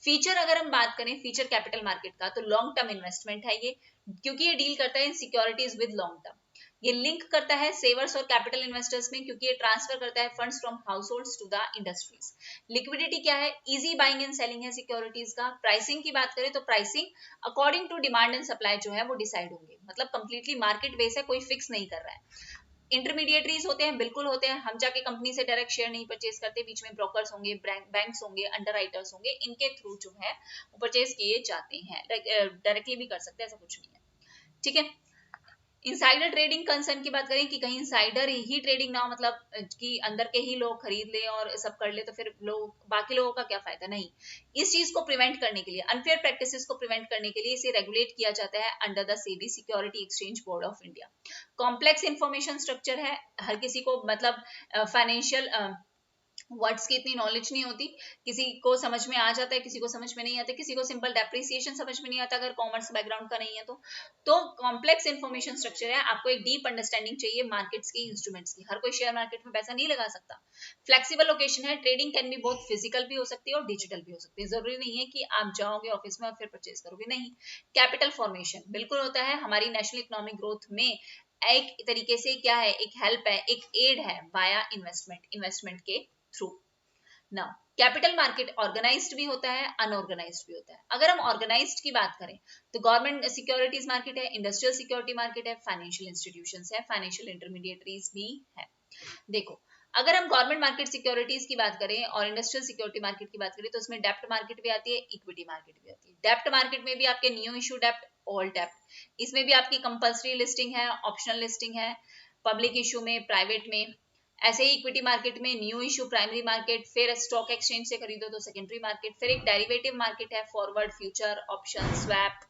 फीचर अगर हम बात करें फीचर कैपिटल मार्केट का, तो लॉन्ग टर्म इन्वेस्टमेंट है ये, क्योंकि ये डील करता है in securities with long term. ये लिंक करता है सेवर्स और कैपिटल इन्वेस्टर्स में, क्योंकि ये ट्रांसफर करता है funds from households to the industries. Liquidity क्या है, इजी बाइंग एंड सेलिंग है सिक्योरिटीज का। प्राइसिंग की बात करें तो pricing according to demand and supply जो है वो डिसाइड होंगे, मतलब कंप्लीटली मार्केट बेस है, कोई फिक्स नहीं कर रहा है। इंटरमीडिएटरीज होते हैं, बिल्कुल होते हैं, हम जाके कंपनी से डायरेक्ट शेयर नहीं परचेज करते, बीच में ब्रोकर्स होंगे, बैंक्स होंगे, अंडरराइटर्स होंगे, इनके थ्रू जो है वो परचेज किए जाते हैं, डायरेक्टली भी कर सकते हैं, ऐसा कुछ नहीं है। ठीक है, इनसाइडर ट्रेडिंग कंसर्न की बात करें कि कहीं इनसाइडर ही ट्रेडिंग ना हो, मतलब कि अंदर के ही लोग खरीद ले और सब कर ले, तो फिर लोग, बाकी लोगों का क्या फायदा। नहीं, इस चीज को प्रिवेंट करने के लिए, अनफेयर प्रैक्टिसेस को प्रिवेंट करने के लिए इसे रेगुलेट किया जाता है under the SEBI, security exchange board of India. Complex information structure है, हर किसी को मतलब फाइनेंशियल वर्ड्स की इतनी नॉलेज नहीं होती, किसी को समझ में आ जाता है, किसी को समझ में नहीं आता, किसी को सिंपल डेप्रिसिएशन समझ में नहीं आता अगर कॉमर्स बैकग्राउंड का नहीं है तो कॉम्प्लेक्स इंफॉर्मेशन स्ट्रक्चर है, आपको एक डीप अंडरस्टैंडिंग चाहिए मार्केट्स की, इंस्ट्रूमेंट्स की, हर कोई शेयर मार्केट में पैसा नहीं लगा सकता। फ्लेक्सिबल लोकेशन है, ट्रेडिंग कैन बी बहुत फिजिकल भी हो सकती है और डिजिटल भी हो सकती है, जरूरी नहीं है कि आप जाओगे ऑफिस में और फिर परचेज करोगे, नहीं। कैपिटल फॉर्मेशन बिल्कुल होता है, हमारी नेशनल इकोनॉमिक ग्रोथ में एक तरीके से क्या है, एक हेल्प है, एक एड है वाया इन्वेस्टमेंट के थ्रू। नाउ कैपिटल मार्केट ऑर्गेनाइज्ड भी होता है, अनऑर्गेनाइज्ड भी होता है। अगर हम ऑर्गेनाइज्ड की बात करें तो गवर्नमेंट सिक्योरिटीज मार्केट है, इंडस्ट्रियल सिक्योरिटी मार्केट है, फाइनेंशियल इंस्टीट्यूशंस है, फाइनेंशियल इंटरमीडिएटरीज भी है। देखो, अगर हम गवर्नमेंट मार्केट सिक्योरिटीज की बात करें और इंडस्ट्रियल सिक्योरिटी मार्केट की बात करें तो उसमें डेप्ट मार्केट भी आती है, इक्विटी मार्केट भी आती है। डेप्ट मार्केट में भी आपके न्यू इशू डेप्ट, ओल्ड डेप्ट, इसमें भी आपकी कंपल्सरी लिस्टिंग है, ऑप्शनल लिस्टिंग है, पब्लिक इशू में, प्राइवेट में। ऐसे ही इक्विटी मार्केट में न्यू इशू प्राइमरी मार्केट, फिर स्टॉक एक्सचेंज से खरीदो तो सेकेंडरी मार्केट, फिर एक डेरिवेटिव मार्केट है, forward, future, option, swap,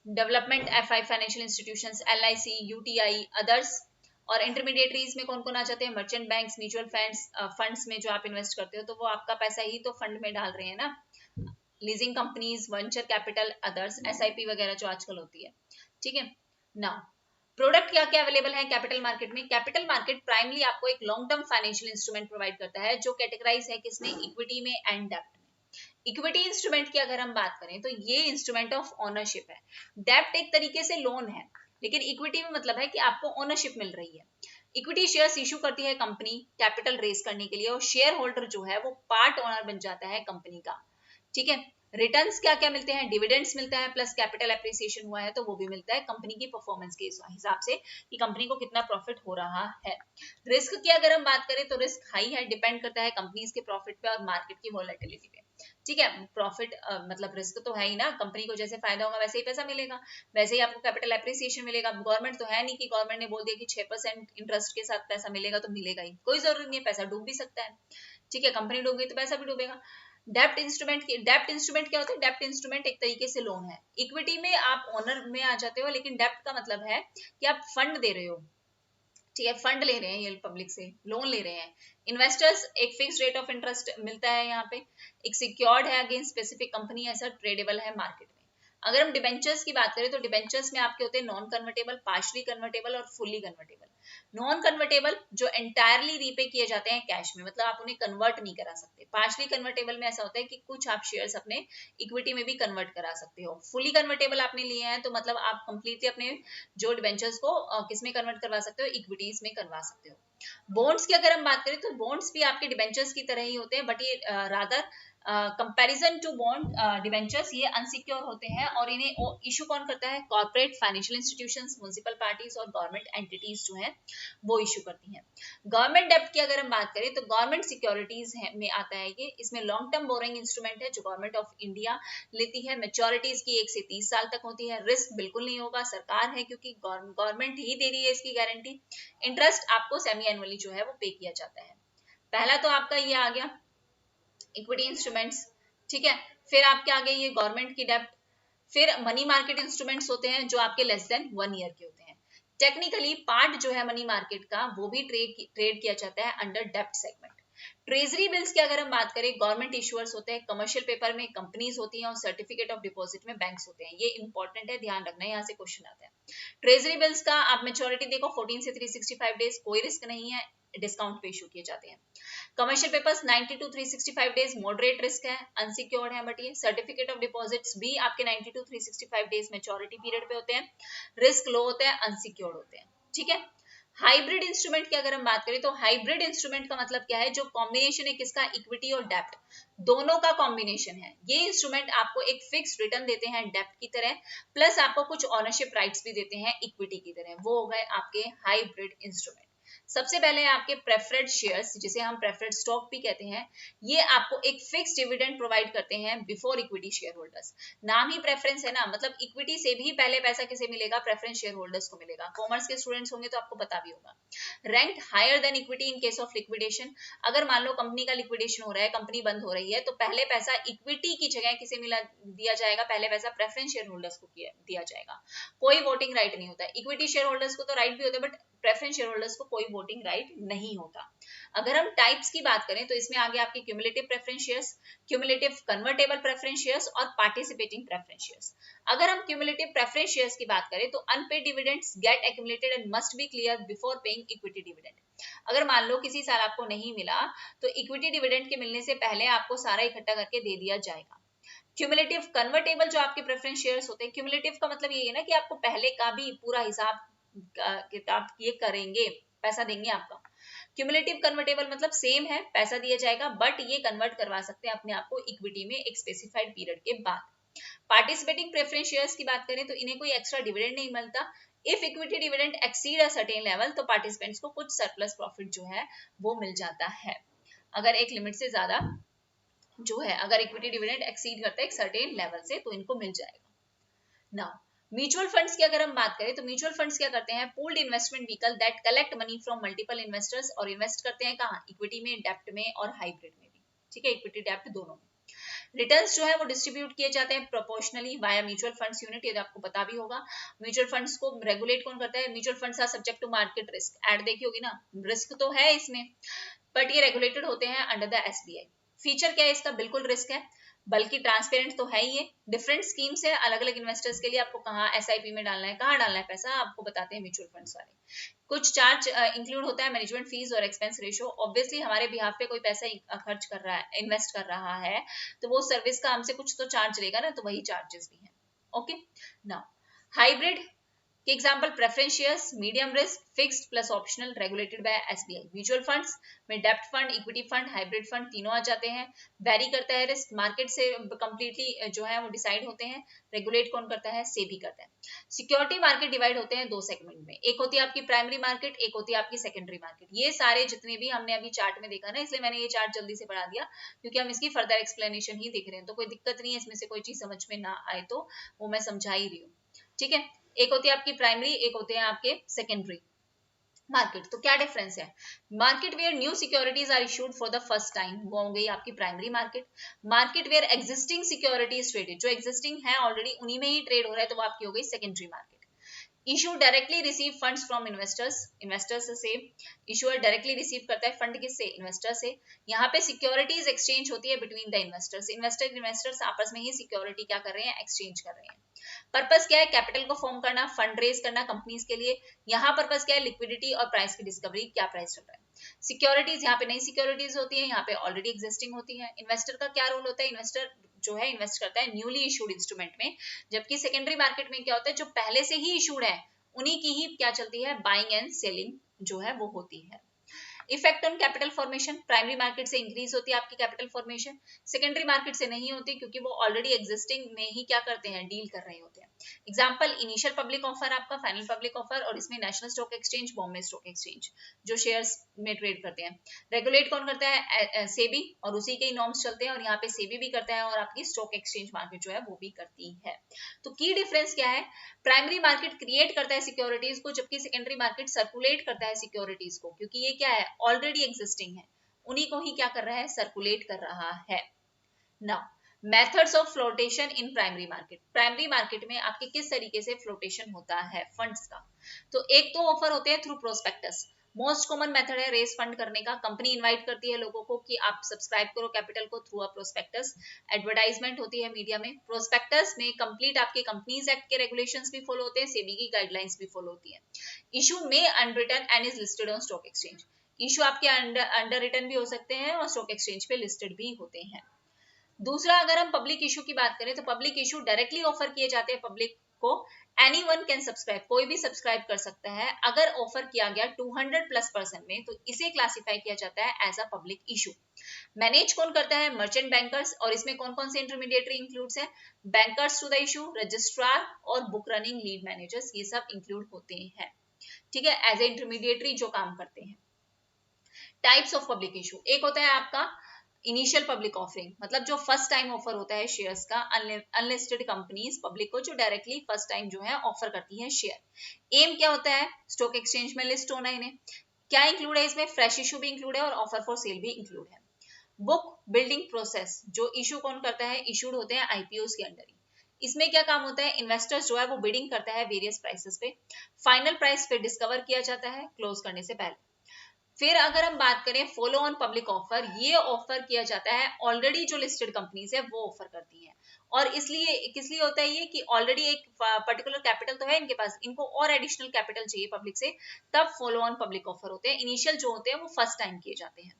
development FI, financial institutions, LIC, UTI, others. और इंटरमीडिएटरीज में कौन कौन आ जाते हैं, merchant banks, mutual funds, funds में जो आप इन्वेस्ट करते हो तो वो आपका पैसा ही तो फंड में डाल रहे हैं ना, leasing companies, venture capital, others, SIP वगैरह जो आजकल होती है, ठीक है। नाउ प्रोडक्ट क्या क्या अवेलेबल है कैपिटल मार्केट में? कैपिटल मार्केट प्राइमली आपको एक long term financial instrument provide करता है जो कैटेगराइज है किसमें? इक्विटी में एंड डेप्ट में। इक्विटी इंस्ट्रूमेंट की अगर हम बात करें तो ये इंस्ट्रूमेंट ऑफ ओनरशिप है। डेप्ट एक तरीके से लोन है, लेकिन इक्विटी में मतलब है कि आपको ओनरशिप मिल रही है। इक्विटी शेयर्स इशू करती है कंपनी कैपिटल रेज करने के लिए, और शेयर होल्डर जो है वो पार्ट ओनर बन जाता है कंपनी का, ठीक है। रिटर्न्स क्या क्या मिलते हैं? डिविडेंड्स मिलता है, प्लस कैपिटल एप्रिसिएशन हुआ है तो वो भी मिलता है कंपनी की परफॉर्मेंस के हिसाब से कि कंपनी को कितना प्रॉफिट हो रहा है। रिस्क की अगर हम बात करें तो रिस्क हाई है, डिपेंड करता है कंपनीज के प्रॉफिट पे और मार्केट की वोलेटिलिटी पे, ठीक है। प्रॉफिट मतलब रिस्क तो है ही ना, कंपनी को जैसे फायदा होगा वैसे ही पैसा मिलेगा, वैसे ही आपको कैपिटल एप्रिसिएशन मिलेगा। गवर्नमेंट तो है नहीं कि गवर्नमेंट ने बोल दिया कि 6% इंटरेस्ट के साथ पैसा मिलेगा तो मिलेगा ही, कोई जरूरी नहीं है, पैसा डूब भी सकता है, ठीक है। कंपनी डूब गई तो पैसा भी डूबेगा। डेप्ट इंस्ट्रूमेंट क्या होता है? डेप्ट इंस्ट्रूमेंट एक तरीके से लोन है। इक्विटी में आप ओनर में आ जाते हो, लेकिन डेप्ट का मतलब है कि आप फंड दे रहे हो, ठीक है, फंड ले रहे हैं, ये पब्लिक से लोन ले रहे हैं। इन्वेस्टर्स एक फिक्स रेट ऑफ इंटरेस्ट मिलता है यहाँ पे, एक सिक्योर्ड है अगेंस्ट स्पेसिफिक कंपनी, ऐसा ट्रेडेबल है मार्केट में। अगर हम डिबेंचर्स की बात करें तो डिबेंचर्स में आपके होते हैं नॉन कन्वर्टेबल, पार्शली कन्वर्टेबल और फुल्ली कन्वर्टेबल। नॉन कन्वर्टेबल जो एंटायरली रीपे किए जाते हैं कैश में, मतलब आप उन्हें कन्वर्ट नहीं करा सकते। पार्शली कन्वर्टेबल में ऐसा होता है कि कुछ आप शेयर्स अपने इक्विटी में भी कन्वर्ट करा सकते हो। फुली कन्वर्टेबल आपने लिए हैं तो मतलब आप कंप्लीटली अपने जो डिबेंचर्स को किसमें कन्वर्ट करवा सकते हो? इक्विटीज में करवा सकते हो। बॉन्ड्स की अगर हम बात करें तो बॉन्ड्स भी आपके डिबेंचर्स की तरह ही होते हैं, बट ये rather comparison to bond debentures ये अनसिक्योर होते हैं, और इन्हें इशू कौन करता है? Corporate financial institutions, municipal parties और गवर्नमेंट एंटिटीज जो हैं वो इशू करती हैं। गवर्नमेंट डेब्ट की अगर हम बात करें तो गवर्नमेंट सिक्योरिटीज में आता है ये, इसमें लॉन्ग टर्म बोरिंग इंस्ट्रूमेंट है जो गवर्नमेंट ऑफ इंडिया लेती है। मेच्योरिटीज की 1 से 30 साल तक होती है। रिस्क बिल्कुल नहीं होगा, सरकार है क्योंकि गवर्नमेंट ही दे रही है इसकी गारंटी। इंटरेस्ट आपको सेमी एनुअली जो है वो पे किया जाता है। पहला तो आपका ये आ गया इक्विटी इंस्ट्रूमेंट्स, ठीक है। फिर आपके आगे ये गवर्नमेंट की डेब्ट। फिर मनी मार्केट इंस्ट्रूमेंट्स होते हैं जो आपके लेस देन 1 ईयर के होते हैं। टेक्निकली पार्ट जो है मनी मार्केट का वो भी ट्रेड किया जाता है अंडर डेब्ट सेगमेंट। ट्रेजरी बिल्स की अगर हम बात करें, गवर्नमेंट इशूअर्स होते हैं, कमर्शियल पेपर में कंपनीज होती हैं और सर्टिफिकेट ऑफ डिपॉजिट में बैंक्स होते हैं। ये इंपॉर्टेंट है, ध्यान रखना है, यहाँ से क्वेश्चन आता है। ट्रेजरी बिल्स का आप मेच्योरिटी देखो 14 से 365 डेज, कोई रिस्क नहीं है, डिस्काउंट पे इशू किए जाते हैं। Commercial papers 90 to 365 days, moderate risk है, अनसिक्योर्ड है, बट ये सर्टिफिकेट ऑफ डिपॉजिट्स भी आपके 90 टू 365 डेज मेच्योरिटी पीरियड पे होते हैं, रिस्क लो होते हैं, अनसिक्योर्ड होते हैं, ठीक है। हाइब्रिड इंस्ट्रूमेंट की अगर हम बात करें तो हाइब्रिड इंस्ट्रूमेंट का मतलब क्या है? जो कॉम्बिनेशन है किसका? इक्विटी और डेप्ट, दोनों का कॉम्बिनेशन है। ये इंस्ट्रूमेंट आपको एक फिक्स रिटर्न देते हैं डेप्ट की तरह, प्लस आपको कुछ ऑनरशिप राइट्स भी देते हैं इक्विटी की तरह, वो हो गए आपके हाइब्रिड इंस्ट्रूमेंट। सबसे पहले आपके प्रेफरेड शेयर्स, जिसे हम प्रेफरेड स्टॉक भी कहते हैं, ये आपको एक फिक्स डिविडेंड प्रोवाइड करते हैं बिफोर इक्विटी शेयर होल्डर्स। नाम ही प्रेफरेंस है ना, मतलब इक्विटी से भी पहले पैसा किसे मिलेगा? प्रेफरेंस शेयर होल्डर्स को मिलेगा। कॉमर्स के स्टूडेंट्स होंगे तो आपको पता भी होगा। Rank higher than equity in case of liquidation, अगर मान लो कंपनी का लिक्विडेशन हो रहा है, कंपनी बंद हो रही है, तो पहले पैसा इक्विटी की जगह किसे दिया जाएगा? पहले पैसा प्रेफरेंस शेयर होल्डर्स को दिया जाएगा। कोई वोटिंग राइट नहीं होता है। इक्विटी शेयर होल्डर्स को तो राइट भी होता है, बट प्रेफरेंस शेयर होल्डर्स को कोई वोटिंग राइट नहीं होता। अगर हम टाइप्स की बात करें तो इसमें आगे आपके cumulative preference shares, cumulative convertible preference shares और पार्टिसिपेटिंग प्रेफरेंस शेयर्स। अगर हम क्यूमुलेटिव प्रेफरेंस शेयर्स की बात करें तो unpaid dividends get accumulated and must be clear before paying equity dividend. अगर मान लो किसी साल आपको नहीं मिला तो इक्विटी डिविडेंड के मिलने से पहले आपको सारा इकट्ठा करके दे दिया जाएगा। क्यूमुलेटिव कन्वर्टेबल जो आपके प्रेफरेंस शेयर्स होते हैं, क्यूमुलेटिव का मतलब ये है ना कि आपको पहले का भी पूरा हिसाब किताब ये करेंगे, पैसा देंगे आपका। क्यूमुलेटिव कन्वर्टेबल मतलब सेम है, पैसा दिया जाएगा, बट ये कन्वर्ट करवा सकते हैं अपने आप को इक्विटी में एक स्पेसिफाइड पीरियड के बाद। पार्टिसिपेटिंग प्रेफरेंस शेयर्स की बात करें तो इन्हें कोई एक्स्ट्रा डिविडेंड नहीं मिलता। If equity dividend exceed a certain level तो पार्टिसिपेंट्स को कुछ सरप्लस प्रॉफिट जो है वो मिल जाता है, अगर एक लिमिट से ज्यादा जो है, अगर इक्विटी डिविडेंड एक्सीड करता है एक सर्टेन लेवल से तो इनको मिल जाएगा। नाउ म्यूचुअल फंड्स की अगर हम बात करें तो म्यूचुअल फंड्स क्या करते हैं? Pooled investment vehicle that collect money from multiple investors, और इन्वेस्ट करते हैं कहाँ? इक्विटी में, डेप्ट में और हाइब्रिड में भी, ठीक है, इक्विटी डेप्ट दोनों में। रिटर्न्स जो है वो डिस्ट्रीब्यूट किए जाते हैं proportionally via mutual funds unit, ये आपको पता भी होगा। म्यूचुअल फंड्स को रेगुलेट कौन करता है? Mutual funds are subject to market risk, ad देखी होगी ना, रिस्क तो है इसमें, बट ये रेगुलेटेड होते हैं अंडर द SBI। फीचर क्या है इसका? बिल्कुल रिस्क है, बल्कि ट्रांसपेरेंट तो है ही है। डिफरेंट स्कीम्स है अलग अलग इन्वेस्टर्स के लिए, आपको कहाँ एसआईपी में डालना है, कहाँ डालना है पैसा, आपको बताते हैं म्यूचुअल फंड्स वाले। कुछ चार्ज इंक्लूड होता है मैनेजमेंट फीस और एक्सपेंस रेशो। ऑब्वियसली हमारे बिहाफ पे कोई पैसा खर्च कर रहा है, इन्वेस्ट कर रहा है, तो वो सर्विस का हमसे कुछ तो चार्ज लेगा ना, तो वही चार्जेस भी हैं। ओके नाउ हाइब्रिड के example preference shares, medium risk, fixed plus optional, regulated by SBI. Mutual funds में डेब्ट fund, equity fund, hybrid fund तीनों आ जाते हैं। वेरी करता है रिस्क, मार्केट से कंप्लीटली जो है वो डिसाइड होते हैं। रेगुलेट कौन करता है, सेबी करता है। सिक्योरिटी मार्केट डिवाइड होते हैं दो सेगमेंट में, एक होती है आपकी प्राइमरी मार्केट, एक होती है आपकी सेकेंडरी मार्केट। ये सारे जितने भी हमने अभी चार्ट में देखा ना, इसलिए मैंने ये चार्ट जल्दी से बढ़ा दिया क्योंकि हम इसकी फर्दर एक्सप्लेनेशन ही देख रहे हैं, तो कोई दिक्कत नहीं है, इसमें से कोई चीज समझ में ना आए तो वो मैं समझा ही रही हूँ। ठीक है, एक होती है आपकी प्राइमरी, एक होते हैं आपके सेकेंडरी मार्केट। तो क्या डिफरेंस है, market where new securities are issued for the first time, वो हो गई आपकी primary market. Market where existing securities traded, जो एग्जिस्टिंग है ऑलरेडी उन्हीं में ही ट्रेड हो रहा है, तो वो आपकी हो गई secondary market. Issue directly receive funds from investors, investors से इशूअर डायरेक्टली रिसीव करता है फंड किससे, इन्वेस्टर से। यहाँ पे सिक्योरिटीज एक्सचेंज होती है बिटवीन द इन्वेस्टर्स, इन्वेस्टर्स आपस में ही सिक्योरिटी क्या कर रहे हैं, एक्सचेंज कर रहे हैं। पर्पस क्या है, कैपिटल को फॉर्म करना, फंड रेज करना कंपनीज के लिए। यहाँ पर्पस क्या है, लिक्विडिटी और प्राइस की डिस्कवरी, क्या प्राइस चल रहा है। सिक्योरिटीज यहाँ पे नई सिक्योरिटीज होती है, यहाँ पे ऑलरेडी एग्जिस्टिंग होती है। इन्वेस्टर का क्या रोल होता है, इन्वेस्टर जो है इन्वेस्ट करता है न्यूली इशूड इंस्ट्रूमेंट में, जबकि सेकेंडरी मार्केट में क्या होता है, जो पहले से ही इशूड है उन्हीं की ही क्या चलती है, बाइंग एंड सेलिंग जो है वो होती है। Effect on capital formation, primary market से इंक्रीज होती है आपकी कैपिटल फॉर्मेशन, सेकेंडरी मार्केट से नहीं होती क्योंकि वो ऑलरेडी एग्जिस्टिंग में ही क्या करते हैं, डील कर रहे होते हैं। एग्जांपल इनिशियल पब्लिक ऑफर आपका, फाइनल पब्लिक ऑफर, और इसमें national stock exchange, Bombay stock exchange जो शेयर्स में ट्रेड करते हैं। रेगुलेट कौन करता है, सेबी, और उसी के नॉर्म्स चलते हैं, और यहाँ पे सेबी भी करता है और आपकी स्टॉक एक्सचेंज मार्केट जो है वो भी करती है। तो की डिफरेंस क्या है, प्राइमरी मार्केट क्रिएट करता है सिक्योरिटीज को, जबकि सेकेंडरी मार्केट सर्कुलेट करता है सिक्योरिटीज को, क्योंकि ये क्या है, ऑलरेडी एग्जिस्टिंग है, उन्हीं को ही क्या कर रहा है, सर्कुलेट कर रहा है। Now methods of flotation in primary market, primary market में आपके किस तरीके से फ्लोटेशन होता है फंड्स का। तो एक तो ऑफर होते हैं through prospectus, most common method है रेस फंड करने का। कंपनी इनवाइट करती है लोगों को कि आप सब्सक्राइब करो कैपिटल को थ्रू अ प्रोस्पेक्टस। एडवर्टाइजमेंट होती है मीडिया में। प्रोस्पेक्टस में कंप्लीट आपके कंपनीज एक्ट के रेगुलेशंस भी फॉलो होते हैं, सेबी की गाइडलाइंस भी फॉलो होती है। इशू में unwritten and is listed on stock exchange, issue आपके अंडर रिटन भी हो सकते हैं और स्टॉक एक्सचेंज पे लिस्टेड भी होते हैं। दूसरा, अगर हम पब्लिक इशू की बात करें तो पब्लिक इशू डायरेक्टली ऑफर किए जाते हैं पब्लिक को। एनीवन कैन सब्सक्राइब, कोई भी सब्सक्राइब कर सकता है। अगर ऑफर किया गया 200+ % में तो इसे क्लासिफाई किया जाता है as a public issue. Manage कौन करता है, मर्चेंट बैंकर्स, और इसमें कौन कौन से इंटरमीडिएटरी इंक्लूड्स है, bankers to the issue, registrar और बुक रनिंग लीड मैनेजर्स, ये सब इंक्लूड होते हैं। ठीक है, एज ए इंटरमीडिएटरी जो काम करते हैं। टाइप्स ऑफ पब्लिक इशू, एक होता है आपका इनिशियल पब्लिक ऑफरिंग, मतलब जो फर्स्ट टाइम ऑफर होता है शेयर्स का, अनलिस्टेड कंपनीज पब्लिक को जो डायरेक्टली फर्स्ट टाइम जो है ऑफर करती है शेयर। एम क्या होता है, स्टॉक एक्सचेंज में लिस्ट होना इन्हें। क्या इंक्लूड है इसमें, फ्रेश इशू भी इंक्लूड है और ऑफर फॉर सेल भी इंक्लूड है। बुक बिल्डिंग प्रोसेस, जो इशू कौन करता है, इशूड होते हैं आईपीओस के अंडर ही। इसमें क्या काम होता है, इन्वेस्टर्स जो है वो बिडिंग करता है वेरियस प्राइसेस पे, फाइनल प्राइस पे डिस्कवर किया जाता है क्लोज करने से पहले। फिर अगर हम बात करें फॉलो ऑन पब्लिक ऑफर, ये ऑफर किया जाता है ऑलरेडी जो लिस्टेड कंपनीज है वो ऑफर करती हैं, और इसलिए किस लिए होता है ये कि ऑलरेडी एक पर्टिकुलर कैपिटल तो है इनके पास, इनको और एडिशनल कैपिटल चाहिए पब्लिक से, तब फॉलो ऑन पब्लिक ऑफर होते हैं। इनिशियल जो होते हैं वो फर्स्ट टाइम किए जाते हैं।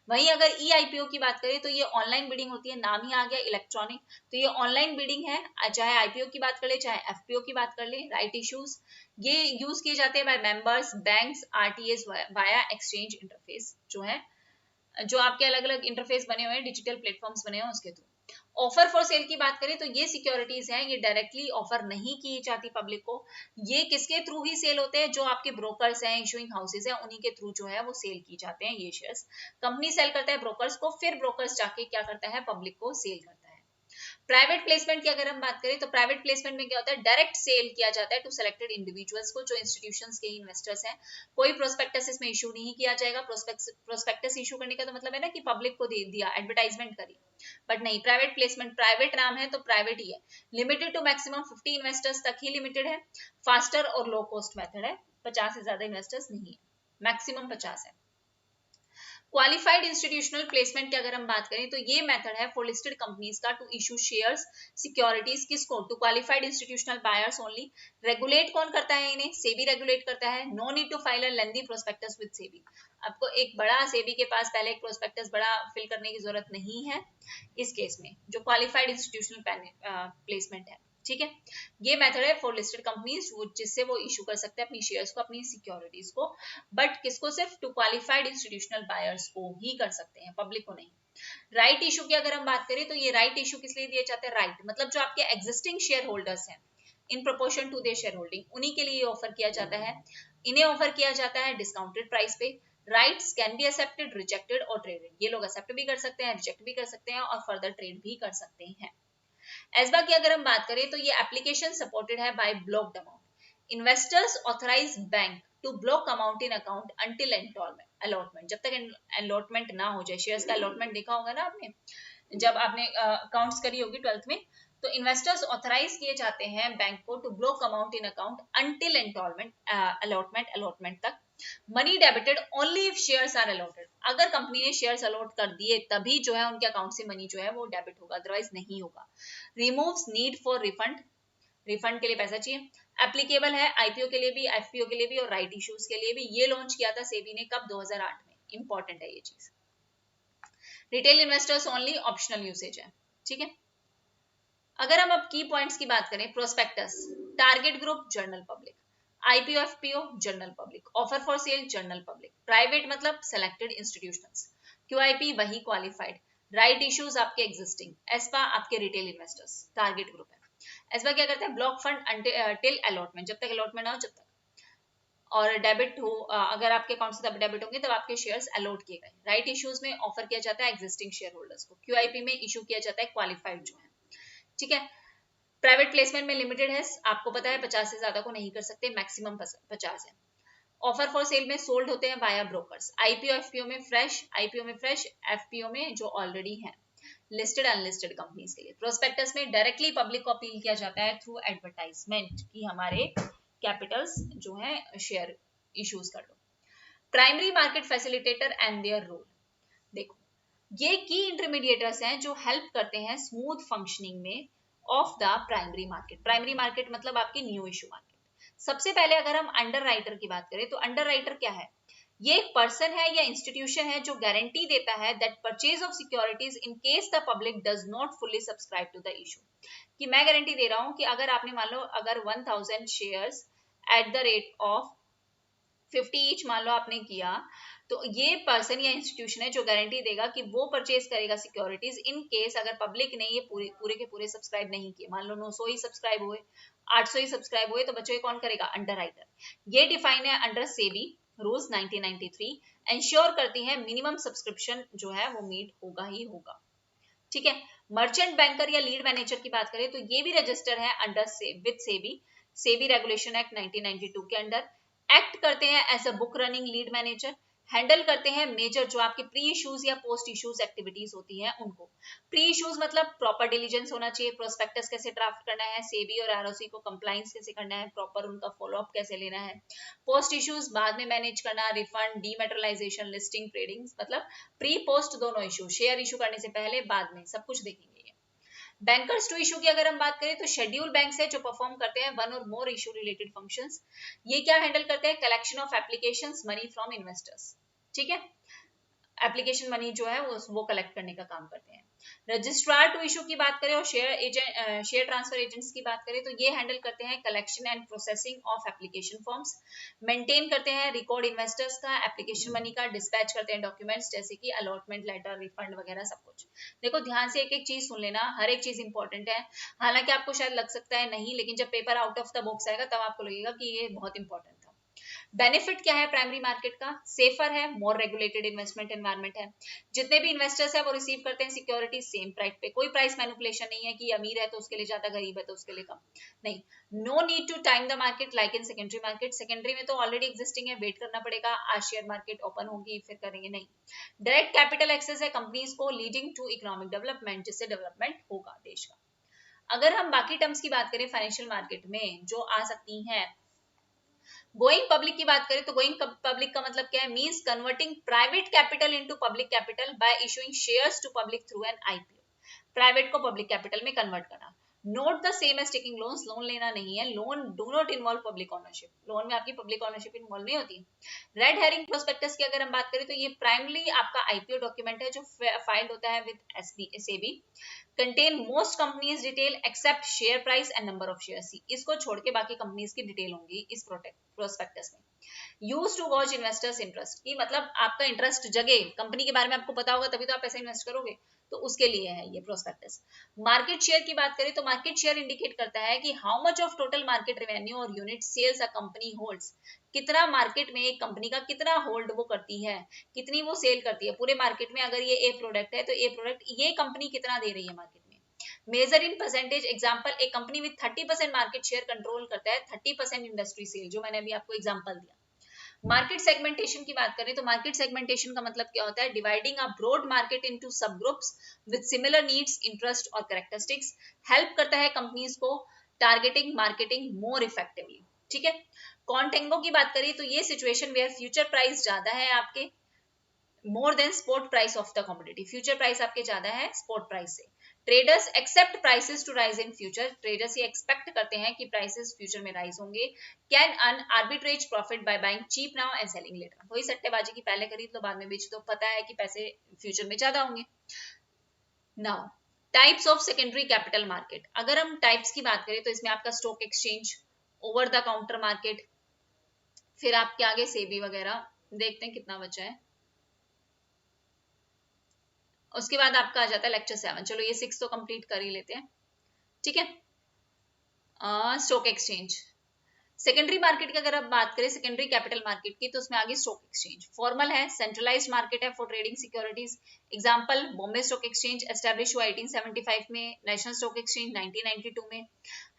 वहीं अगर ई आईपीओ की बात करें तो ये ऑनलाइन बिडिंग होती है, नाम ही आ गया इलेक्ट्रॉनिक, तो ये ऑनलाइन बिडिंग है। चाहे आईपीओ की बात कर ले चाहे एफपीओ की बात कर ले, राइट इश्यूज ये यूज किए जाते हैं by members, banks, RTS via exchange interface, जो है जो आपके अलग अलग इंटरफेस बने हुए हैं, डिजिटल प्लेटफॉर्म्स बने हुए हैं उसके थ्रू। ऑफर फॉर सेल की बात करें तो ये सिक्योरिटीज हैं, ये डायरेक्टली ऑफर नहीं की जाती पब्लिक को, ये किसके थ्रू ही सेल होते हैं, जो आपके ब्रोकर्स हैं, इशूइंग हाउसेज हैं, उन्हीं के थ्रू जो है वो सेल की जाते हैं ये शेयर्स। कंपनी सेल करता है ब्रोकर्स को, फिर ब्रोकर्स जाके क्या करता है, पब्लिक को सेल करता है। प्राइवेट प्लेसमेंट की अगर हम बात करें तो प्राइवेट प्लेसमेंट में क्या होता है, डायरेक्ट सेल किया जाता है टू सेलेक्टेड इंडिविजुअल्स को, जो इंस्टीट्यूशंस के इन्वेस्टर्स हैं। कोई प्रोस्पेक्टस इसमें इशू नहीं किया जाएगा। प्रोस्पेक्टस इशू करने का तो मतलब है ना कि पब्लिक को दे दिया, एडवर्टाइजमेंट करी, बट नहीं, प्राइवेट प्लेसमेंट, प्राइवेट नाम है तो प्राइवेट ही है। लिमिटेड टू मैक्सिमम 50 इन्वेस्टर्स तक ही लिमिटेड है। फास्टर और लो कॉस्ट मेथड है, 50 से ज्यादा इन्वेस्टर्स नहीं है, मैक्सिमम 50 है। क्वालिफाइड इंस्टीट्यूशनल प्लेसमेंट की अगर हम बात करें तो ये मेथड है फॉर लिस्टेड कंपनीज का टू इशू शेयर्स सिक्योरिटीज किसको, to qualified institutional buyers only. Regulate कौन करता है इन्हें, सेबी रेगुलेट करता है। No need to file a lengthy prospectus with SEBI, आपको एक बड़ा सेबी के पास पहले एक प्रोस्पेक्टस बड़ा फिल करने की जरूरत नहीं है इस केस में, जो क्वालिफाइड इंस्टीट्यूशनल प्लेसमेंट है। ठीक है, ये मेथड है फॉर लिस्टेड कंपनीज जिससे वो इशू कर सकते हैं अपनी शेयर्स को, अपनी सिक्योरिटीज को, बट किसको, सिर्फ टू क्वालिफाइड इंस्टीट्यूशनल बायर्स को ही कर सकते हैं, पब्लिक को नहीं। राइट इशू की अगर हम बात करें तो ये राइट इशू किस लिए दिए जाते हैं, राइट मतलब जो आपके एग्जिस्टिंग शेयर होल्डर्स हैं in proportion to their shareholding, उन्हीं के लिए ऑफर किया जाता है। इन्हें ऑफर किया जाता है डिस्काउंटेड प्राइस पे। Rights can be accepted, rejected और ट्रेडेड, ये लोग एक्सेप्ट भी कर सकते हैं, रिजेक्ट भी कर सकते हैं और फर्दर ट्रेड भी कर सकते हैं। एसबा की अगर हम बात करें तो ये एप्लीकेशन सपोर्टेड है by blocked amount. Investors authorise bank to block amount in account until allotment, जब तक अलॉटमेंट ना हो जाए। शेयर्स का अलॉटमेंट देखा होगा ना आपने, जब आपने अकाउंट्स करी होगी 12th में, तो इन्वेस्टर्स ऑथराइज किए जाते हैं बैंक को to block amount in account until allotment तक। Money debited only if shares are allotted, अगर कंपनी ने शेयर्स अलॉट कर दिए तभी जो है उनके अकाउंट से मनी जो है वो डेबिट होगा, अदरवाइज नहीं होगा। Removes need for refund, refund के लिए पैसा चाहिए। एप्लीकेबल है आईपीओ के लिए भी, एफपीओ के लिए भी और राइट इश्यूज के लिए भी। ये लॉन्च किया था सेबी ने कब, 2008 में। इंपॉर्टेंट है ये चीज। Retail investors only, optional usage है। ठीक है, अगर हम अब की पॉइंट्स की बात करें, prospectus, target group general public, IPO FPO general public, offer for sale general public, private मतलब सेलेक्टेड इंस्टीट्यूशंस, क्यूआईपी वही क्वालिफाइड, राइट इश्यूज आपके एग्जिस्टिंग, एस्पा आपके रिटेल इन्वेस्टर्स, टारगेट ग्रुप है। एस्पा क्या करते हैं, ब्लॉक फंड टिल अलॉटमेंट, जब तक अलॉटमेंट ना हो जब तक, और डेबिट हो, अगर आपके अकाउंट से तब डेबिट होंगे तब आपके शेयर्स अलॉट किए गए। राइट इश्यूज में ऑफर किया जाता है एग्जिस्टिंग शेयर होल्डर्स को, क्यूआईपी में इशू किया जाता है क्वालिफाइड जो है। ठीक है, प्राइवेट प्लेसमेंट में लिमिटेड है, आपको पता है 50 से ज्यादा को नहीं कर सकते, मैक्सिमम 50 है। ऑफर फॉर सेल में सोल्ड होते हैं वाया ब्रोकर्स, आईपीओ एफपीओ में फ्रेश, एफपीओ में जो ऑलरेडी है लिस्टेड अनलिस्टेड कंपनीज के लिए। प्रोस्पेक्टस में डायरेक्टली पब्लिक को अपील किया जाता है थ्रू एडवर्टाइजमेंट कि हमारे कैपिटल्स जो है शेयर इश्यूज कर लो। Primary market facilitator and their role, देखो ये की इंटरमीडिएटर्स हैं जो हेल्प करते हैं स्मूथ फंक्शनिंग में of the primary market. Primary market मतलब आपकी न्यू इशू मार्केट। सबसे पहले अगर हम अंडर राइटर की बात करें तो अंडर राइटर क्या है, ये एक पर्सन है या इंस्टीट्यूशन है जो गारंटी देता है that purchase of securities in case the public does not fully subscribe to the issue, कि मैं गारंटी दे रहा हूं कि अगर आपने मान लो अगर 1000 shares at the rate of 50 each मान लो आपने किया, तो ये पर्सन या इंस्टीट्यूशन है जो गारंटी देगा कि वो परचेज करेगा सिक्योरिटीज इन केस अगर पब्लिक ने ये पूरे के पूरे सब्सक्राइब नहीं किए। मान लो 900 ही सब्सक्राइब हुए, 800 ही सब्सक्राइब हुए, तो बच्चों ये कौन करेगा, अंडर राइटर। ये डिफाइन है अंडर सेबी रूल्स 1993, एंश्योर करती है मिनिमम सब्सक्रिप्शन जो है वो मीट होगा ही होगा। ठीक है, मर्चेंट बैंकर या लीड मैनेजर की बात करें तो ये भी रजिस्टर है under with SEBI regulation act 1992 के अंडर। एक्ट करते हैं as a book running lead manager, handle करते हैं मेजर जो आपके प्री इश्यूज या पोस्ट इश्यूज एक्टिविटीज होती हैं उनको। प्री इश्यूज मतलब प्रॉपर डिलीजेंस होना चाहिए, प्रोस्पेक्टस कैसे ड्राफ्ट करना है, सेबी और आरओसी को कंप्लाइंस कैसे करना है, प्रॉपर उनका फॉलोअप कैसे लेना है। पोस्ट इश्यूज बाद में मैनेज करना, रिफंड, डीमेटेरियलाइजेशन, लिस्टिंग, ट्रेडिंग, मतलब प्री पोस्ट दोनों इशू, शेयर इशू करने से पहले बाद में सब कुछ देखेंगे। बैंकर्स टू इशू की अगर हम बात करें तो शेड्यूल बैंक्स है जो परफॉर्म करते हैं वन और मोर इशू रिलेटेड फंक्शंस। ये क्या हैंडल करते हैं, collection of applications, money from investors. ठीक है, एप्लीकेशन मनी जो है वो कलेक्ट करने का काम करते हैं। रजिस्ट्रार टू इशू की बात करें और शेयर ट्रांसफर एजेंट्स की बात करें तो ये हैंडल करते हैं collection and processing of application forms, maintain करते हैं रिकॉर्ड इन्वेस्टर्स का, एप्लीकेशन मनी का, डिस्पैच करते हैं डॉक्यूमेंट्स जैसे कि अलॉटमेंट लेटर, रिफंड वगैरह सब कुछ। देखो ध्यान से एक एक चीज सुन लेना, हर एक चीज इंपॉर्टेंट है। हालांकि आपको शायद लग सकता है नहीं, लेकिन जब paper out of the box आएगा तब आपको लगेगा कि ये बहुत इंपॉर्टेंट था। बेनिफिट क्या है प्राइमरी मार्केट का, सेफर है, मोर रेगुलेटेड इन्वेस्टमेंट एनवायरनमेंट है, जितने भी इन्वेस्टर्स है वो रिसीव करते हैं सिक्योरिटी सेम प्राइस पे, कोई प्राइस मैनिपुलेशन नहीं है कि अमीर है तो उसके लिए ज्यादा, गरीब है तो उसके लिए कम, नहीं। No need to time the market like in secondary market, secondary में तो ऑलरेडी एग्जिस्टिंग है, वेट करना पड़ेगा, आज शेयर मार्केट ओपन होगी फिर करेंगे, नहीं। डायरेक्ट कैपिटल एक्सेस है कंपनीज को, लीडिंग टू इकोनॉमिक डेवलपमेंट, जिससे डेवलपमेंट होगा देश का। अगर हम बाकी टर्म्स की बात करें फाइनेंशियल मार्केट में जो आ सकती हैं, गोइंग पब्लिक की बात करें तो गोइंग पब्लिक का मतलब क्या है, means converting private capital into public capital by issuing shares to public through an IPO, private को पब्लिक कैपिटल में कन्वर्ट करना। Not the same as taking loans, loan लेना नहीं है, loan do not involve public ownership, loan में आपकी public ownership involve नहीं होती। रेड हेरिंग प्रोस्पेक्टस की अगर हम बात करें तो ये प्राइमरी आपका आईपीओ डॉक्यूमेंट है जो फाइल्ड होता है with SEBI, contain most companies detail except share price and number of shares, इसको छोड़ के बाकी कंपनीज की डिटेल होंगी इस प्रोस्पेक्टस में। Use to watch investors interest, की मतलब आपका इंटरेस्ट जगे, कंपनी के बारे में आपको पता होगा तभी तो आप पैसा इन्वेस्ट करोगे, तो उसके लिए है ये प्रोस्पेक्टस। मार्केट शेयर की बात करें तो मार्केट शेयर इंडिकेट करता है कि how much of total market revenue और unit sales a company holds, कितना मार्केट में एक कंपनी का कितना होल्ड वो करती है, कितनी वो सेल करती है पूरे मार्केट में। अगर ये ए प्रोडक्ट है तो ए प्रोडक्ट ये कंपनी कितना दे रही है मार्केट में। मेजर इन परसेंटेज, एग्जांपल एक company with 30% market share control करता है 30% इंडस्ट्री सेल, जो मैंने अभी आपको एग्जांपल दिया। मार्केट सेगमेंटेशन की बात करें तो मार्केट सेगमेंटेशन का मतलब क्या होता है, dividing a broad market into sub groups with similar needs, interest और कैरेक्टरिस्टिक्स, हेल्प करता है कंपनीज को टारगेटिंग मार्केटिंग मोर इफेक्टिवली। ठीक है। कॉन्टेंगो की बात करें तो ये सिचुएशन वेयर फ्यूचर प्राइस ज्यादा है आपके, more than spot price of the commodity, future price आपके ज्यादा है स्पॉट प्राइस से। Traders except prices to rise in future, traders ये एक्सपेक्ट करते हैं कि प्राइसेस फ्यूचर में राइज होंगे। Can earn arbitrage profit by buying cheap now and selling later, वही सट्टेबाजी की पहले खरीद लो बाद में बेच दो, पता है कि पैसे फ्यूचर में ज्यादा होंगे। Now types of secondary capital market, अगर हम टाइप्स की बात करें तो इसमें आपका stock exchange, over the counter market, फिर आपके आगे सेबी वगैरह, देखते हैं कितना बचा है। उसके बाद आपका आ जाता है लेक्चर 7, चलो ये 6 तो कंप्लीट कर ही लेते हैं। ठीक है। स्टॉक एक्सचेंज, सेकेंडरी मार्केट की अगर आप बात करें सेकेंडरी कैपिटल मार्केट की तो उसमें आगे स्टॉक एक्सचेंज, फॉर्मल है, सेंट्रलाइज्ड मार्केट है for trading securities. Example Bombay stock exchange establish हुआ 1875 में, नेशनल स्टॉक एक्सचेंज 1992 में।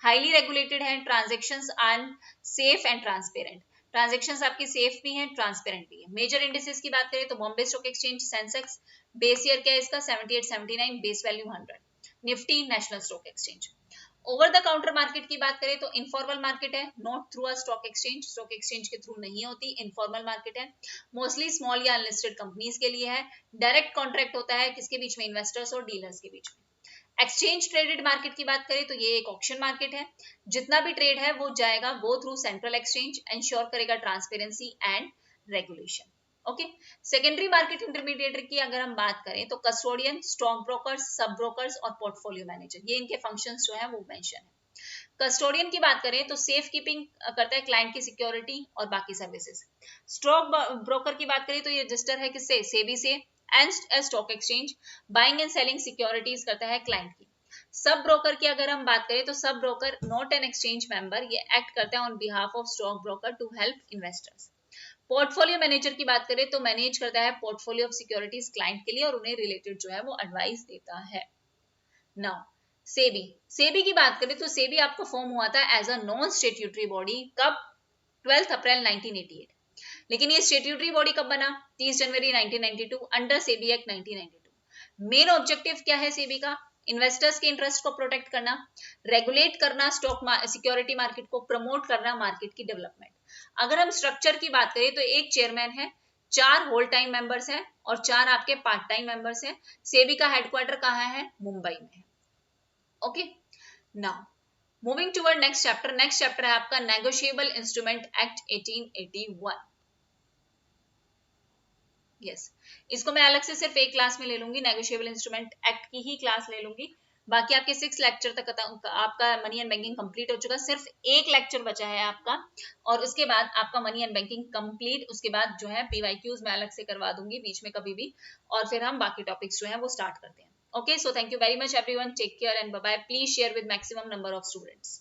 हाईली रेगुलेटेड है, transactions are safe and transparent, transactions आपकी सेफ भी हैं ट्रांसपेरेंट भी है। मेजर इंडिसेस की बात करें तो Bombay stock exchange Sensex, base year क्या है इसका 78-79, base value 100। Nifty national stock exchange. Over the counter market की बात करें तो इनफॉर्मल मार्केट है, not through a stock exchange, stock exchange के थ्रू नहीं होती, इनफॉर्मल मार्केट है, मोस्टली स्मॉल या अनलिस्टेड कंपनीज के लिए है। डायरेक्ट कॉन्ट्रैक्ट होता है किसके बीच में, इन्वेस्टर्स और डीलर्स के बीच में। एक्सचेंज ट्रेडेड मार्केट की बात करें तो ये एक ऑक्शन मार्केट है, जितना भी ट्रेड है वो जाएगा go through central exchange, ensure करेगा transparency and regulation. Okay. Secondary market intermediator की अगर हम बात करें तो custodian, stock brokers, sub brokers और पोर्टफोलियो मैनेजर, ये इनके फंक्शंस जो है वो मेंशन है। कस्टोडियन की बात करें तो सेफ कीपिंग करता है क्लाइंट की सिक्योरिटी और बाकी सर्विसेज। स्टॉक ब्रोकर की बात करें तो ये रजिस्टर है किससे, सेबी से, and stock exchange buying and selling securities करता है क्लाइंट की। सब ब्रोकर की अगर हम बात करें तो sub broker not an exchange member, ये एक्ट करता है on behalf of stock broker to help investors. Portfolio manager की बात करें तो मैनेज करता है पोर्टफोलियो ऑफ सिक्योरिटीज क्लाइंट के लिए और उन्हें रिलेटेड जो है वो एडवाइस देता है। नाउ सेबी, सेबी की बात करें तो सेबी आपका फॉर्म हुआ था as a non statutory body, कब, 12 अप्रैल 1988, लेकिन ये स्टेट्यूटरी बॉडी कब बना, 30 जनवरी 1992 under SEBI act 1992। Main objective क्या है सेबी का, इन्वेस्टर्स के इंटरेस्ट को प्रोटेक्ट करना, रेगुलेट करना स्टॉक सिक्योरिटी मार्केट को, प्रमोट करना मार्केट की डेवलपमेंट। अगर हम स्ट्रक्चर की बात करें तो एक चेयरमैन है, 4 होल टाइम मेंबर्स हैं और 4 आपके पार्ट टाइम मेंबर्स हैं। सेबी का हेडक्वार्टर कहाँ है, मुंबई में। Okay. Now moving toward next chapter, next chapter है आपका नेगोशिएबल इंस्ट्रूमेंट एक्ट 1881। यस, इसको मैं अलग से सिर्फ एक क्लास में ले लूंगी, नेगोशिएबल इंस्ट्रूमेंट एक्ट की ही क्लास ले लूंगी। बाकी आपके 6 लेक्चर तक आपका मनी एंड बैंकिंग कंप्लीट हो चुका, सिर्फ एक लेक्चर बचा है आपका और उसके बाद आपका मनी एंड बैंकिंग कंप्लीट। उसके बाद जो है पीवाईक्यूज मैं अलग से करवा दूंगी बीच में कभी भी, और फिर हम बाकी टॉपिक्स जो है वो स्टार्ट करते हैं। Okay, so thank you very much everyone, take care and bye bye. Please share with maximum number of students.